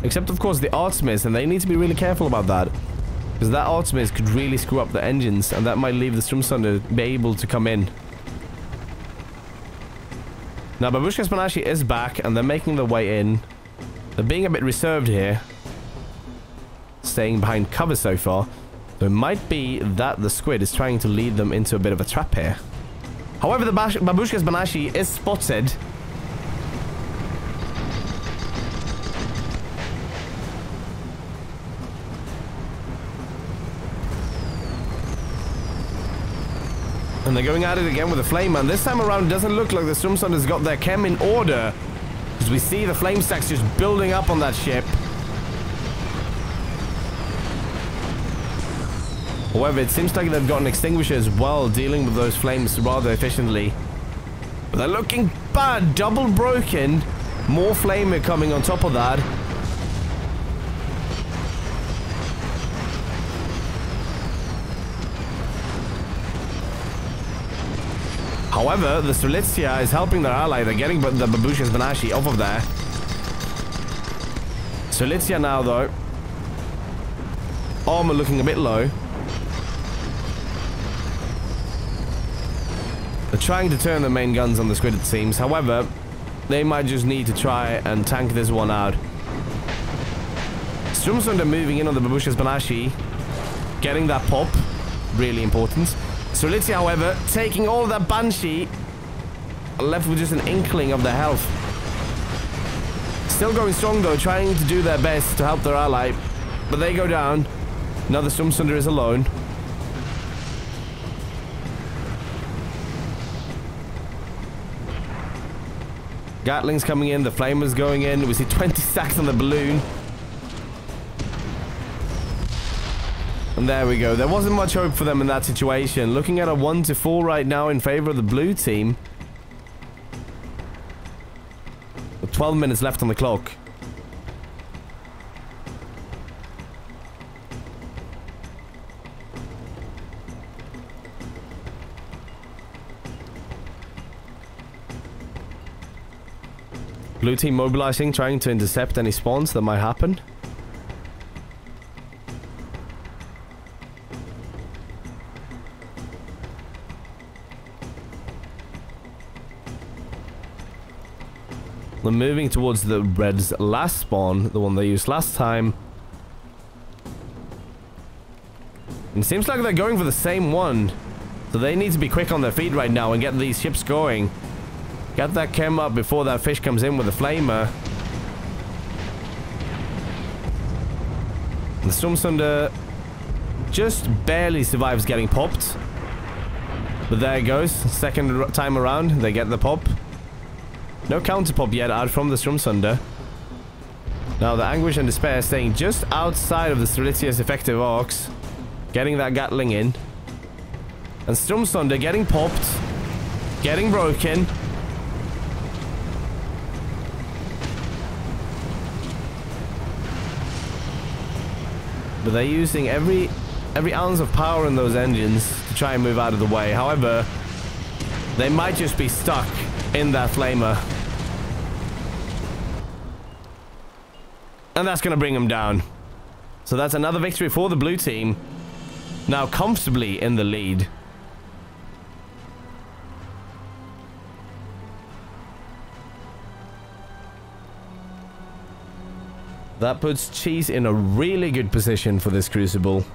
Except, of course, the Artsmiths, and they need to be really careful about that. Because that Artsmith could really screw up the engines, and that might leave the Stromsunder be able to come in. Now, Babushka's Banashi is back, and they're making their way in. They're being a bit reserved here. Staying behind cover so far. So it might be that the Squid is trying to lead them into a bit of a trap here. However, the Babushka's Banashi is spotted. And they're going at it again with the flame, and this time around it doesn't look like the Stromsunder's got their chem in order. Because we see the flame stacks just building up on that ship. However, it seems like they've got an extinguisher as well, dealing with those flames rather efficiently. But they're looking bad, double broken. More flame coming on top of that. However, the Strelitzia is helping their ally. They're getting the Babushka's Banashi off of there. Strelitzia now, though. Armor looking a bit low. They're trying to turn the main guns on the Squid, it seems. However, they might just need to try and tank this one out. Stromsunder moving in on the Babushka's Banashi. Getting that pop. Really important. Strelitzia, however, taking all of that Banshee, left with just an inkling of their health. Still going strong, though, trying to do their best to help their ally, but they go down. Now the Stromsunder is alone. Gatling's coming in, the Flamer's going in. We see 20 stacks on the balloon. And there we go. There wasn't much hope for them in that situation. Looking at a 1-4 right now in favor of the blue team. With 12 minutes left on the clock. Blue team mobilizing, trying to intercept any spawns that might happen. They're moving towards the Reds' last spawn, the one they used last time. And it seems like they're going for the same one. So they need to be quick on their feet right now and get these ships going. Get that chem up before that fish comes in with the Flamer. The Stromsunder just barely survives getting popped. But there it goes. Second time around, they get the pop. No counter pop yet out from the Stromsunder. Now the Anguish and Despair staying just outside of the Strelitzia's effective arcs. Getting that Gatling in. And Stromsunder getting popped. Getting broken. But they're using every ounce of power in those engines to try and move out of the way. However, they might just be stuck in that Flamer. And that's going to bring them down. So that's another victory for the blue team. Now comfortably in the lead. That puts Cheese in a really good position for this Crucible.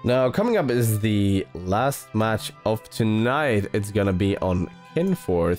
Now, coming up is the last match of tonight. It's gonna be on Kinforth.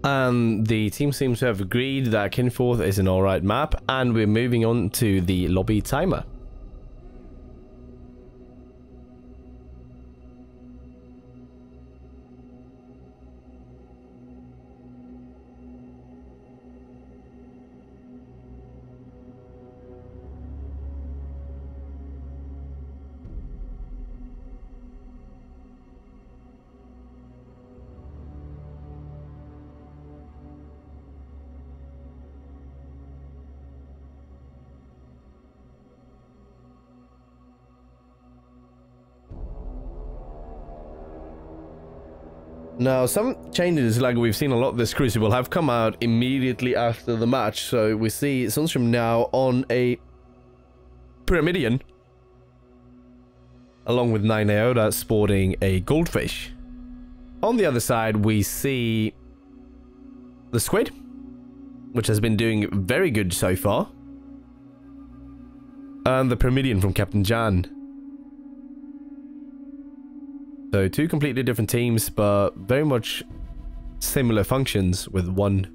And the team seems to have agreed that Kinforth is an alright map, and we're moving on to the lobby timer. Now, some changes, like we've seen a lot this Crucible, have come out immediately after the match. So we see Sunstrom now on a Pyramidion, along with 9 Iota sporting a Goldfish. On the other side, we see the Squid, which has been doing very good so far, and the Pyramidion from Captain Jan. So two completely different teams, but very much similar functions, with one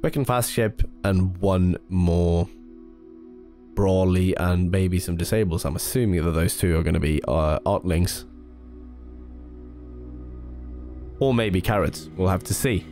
quick and fast ship and one more brawly and maybe some disables. I'm assuming that those two are going to be Artlings. Or maybe Carrots. We'll have to see.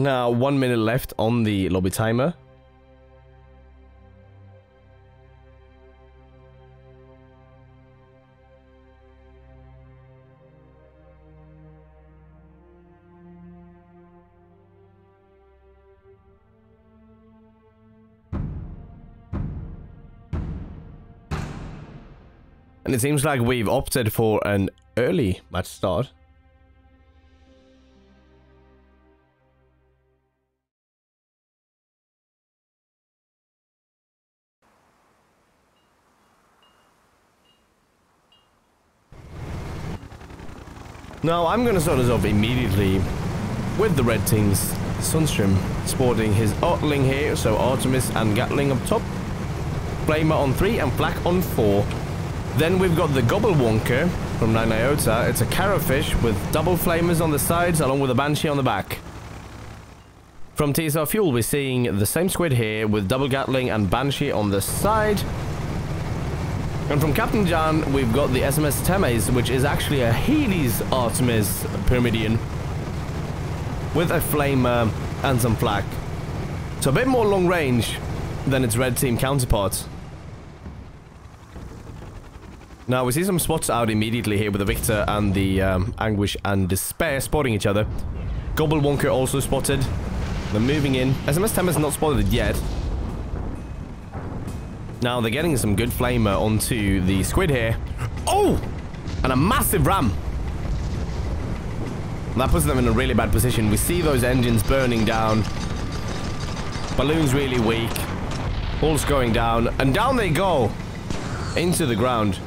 Now, 1 minute left on the lobby timer. And it seems like we've opted for an early match start. Now, I'm going to start us off immediately with the red team's Sunstream, sporting his Artling here, so Artemis and Gatling up top, Flamer on 3 and Flak on 4. Then we've got the Gobblewonker from 9 Iota. It's a Carrowfish with double Flamers on the sides along with a Banshee on the back. From TSR Fuel, we're seeing the same squid here with double Gatling and Banshee on the side. And from Captain Jan, we've got the SMS Temes, which is actually a Hades Artemis Pyramidion with a Flamer and some Flak. So a bit more long range than its red team counterpart. Now we see some spots out immediately here with the Victor and the Anguish and Despair spotting each other. Gobblewonker also spotted. They're moving in. SMS Temes not spotted yet. Now they're getting some good Flamer onto the squid here. Oh! And a massive ram. That puts them in a really bad position. We see those engines burning down. Balloon's really weak. All's going down. And down they go. Into the ground.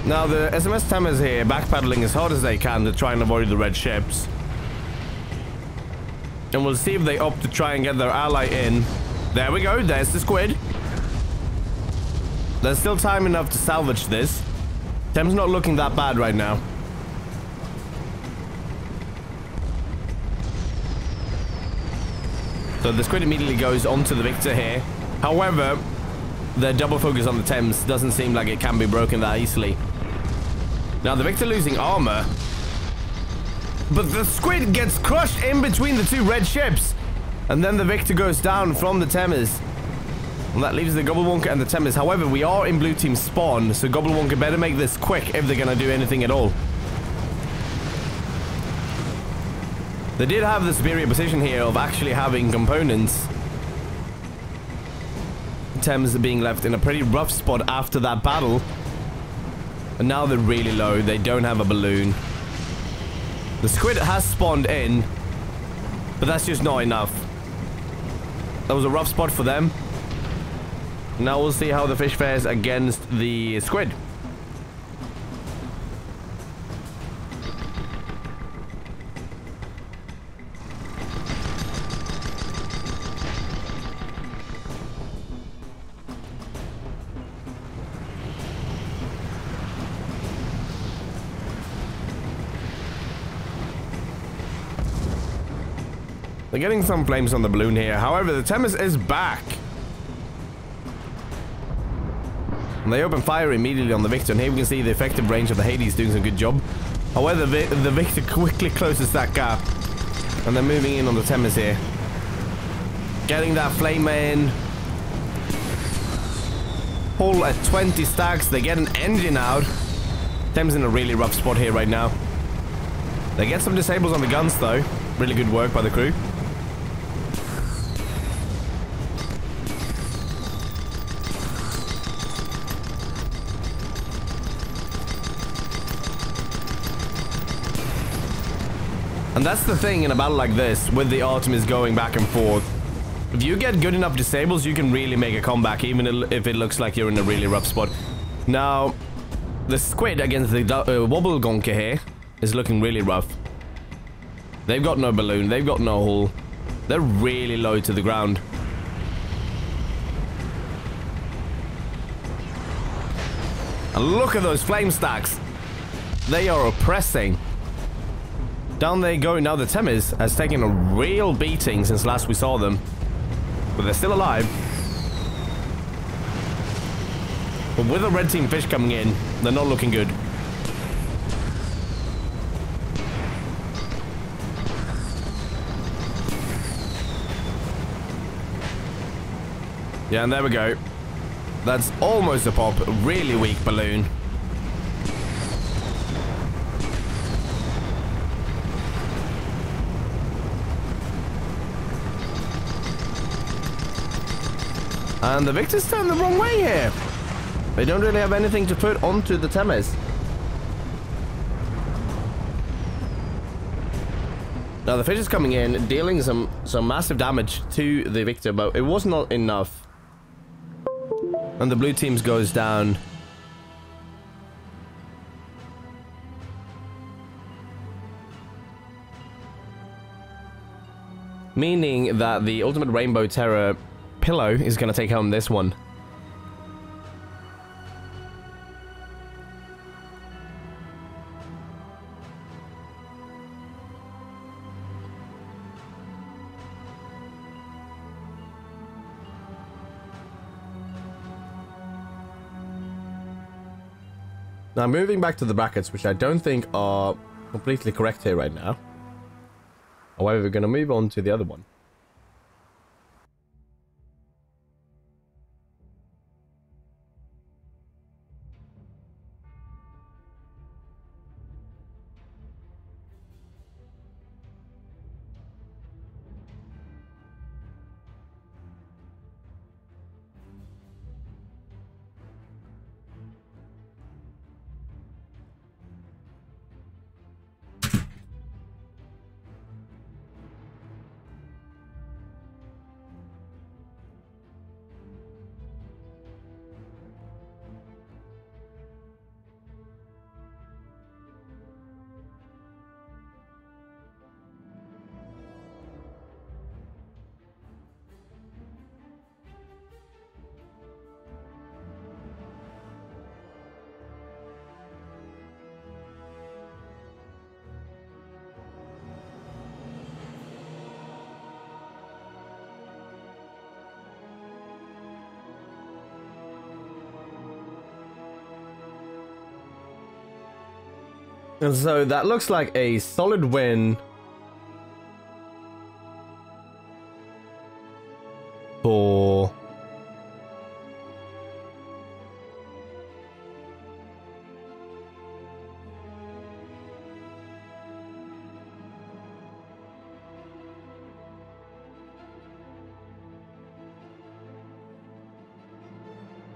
Now the SMS Temes here backpedaling as hard as they can to try and avoid the red ships. And we'll see if they opt to try and get their ally in. There we go, there's the squid. There's still time enough to salvage this. Thames not looking that bad right now. So the squid immediately goes onto the Victor here. However, the double focus on the Thames doesn't seem like it can be broken that easily. Now the Victor losing armor, but the squid gets crushed in between the two red ships, and then the Victor goes down from the Temes, and that leaves the Gobblewonker and the Temes. However, we are in blue team spawn, so Gobblewonker better make this quick if they're gonna do anything at all. They did have the superior position here of actually having components. Thames being left in a pretty rough spot after that battle. And now they're really low. They don't have a balloon. The squid has spawned in, but that's just not enough. That was a rough spot for them. Now we'll see how the fish fares against the squid. They're getting some flames on the balloon here. However, the Temes is back. And they open fire immediately on the Victor. And here we can see the effective range of the Hades doing some good job. However, the Victor quickly closes that gap. And they're moving in on the Temes here. Getting that flame in. Hull at 20 stacks. They get an engine out. Thames in a really rough spot here right now. They get some disables on the guns though. Really good work by the crew. And that's the thing in a battle like this, with the Artemis going back and forth. If you get good enough disables, you can really make a comeback, even if it looks like you're in a really rough spot. Now, the squid against the Wobblegonker here is looking really rough. They've got no balloon, they've got no hull. They're really low to the ground. And look at those flame stacks. They are oppressing. Down they go. Now the Temis has taken a real beating since last we saw them. But they're still alive. But with the red team fish coming in, they're not looking good. Yeah, and there we go. That's almost a pop. Really weak balloon. And the Victors turn the wrong way here. They don't really have anything to put onto the Temis. Now the fish is coming in, dealing some massive damage to the Victor, but it was not enough. And the blue teams goes down. Meaning that the Ultimate Rainbow Terror Pillow is going to take home this one. Now, moving back to the brackets, which I don't think are completely correct here right now. However, we're going to move on to the other one. And so that looks like a solid win for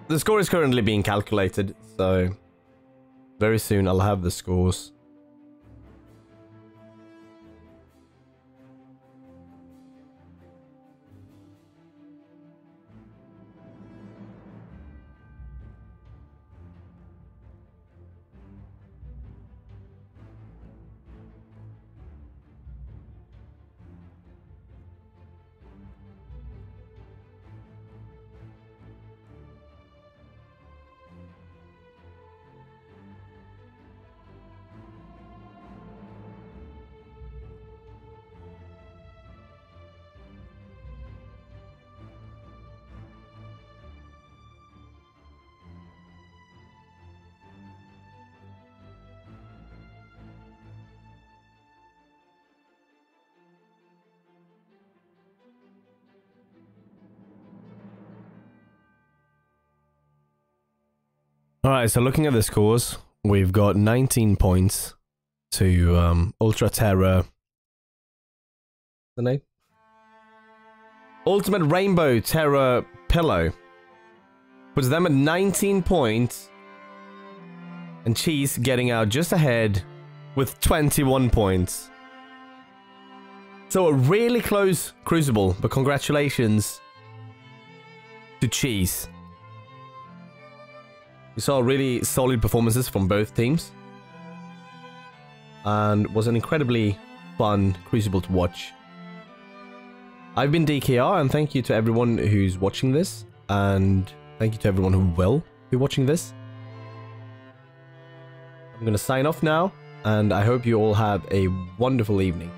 the score is currently being calculated, so very soon I'll have the scores. Alright, so looking at the scores, we've got 19 points to Ultra Terror. The name? Ultimate Rainbow Terror Pillow. Puts them at 19 points. And Cheese getting out just ahead with 21 points. So a really close Crucible, but congratulations to Cheese. We saw really solid performances from both teams. And was an incredibly fun Crucible to watch. I've been DKR, and thank you to everyone who's watching this. And thank you to everyone who will be watching this. I'm going to sign off now. and I hope you all have a wonderful evening.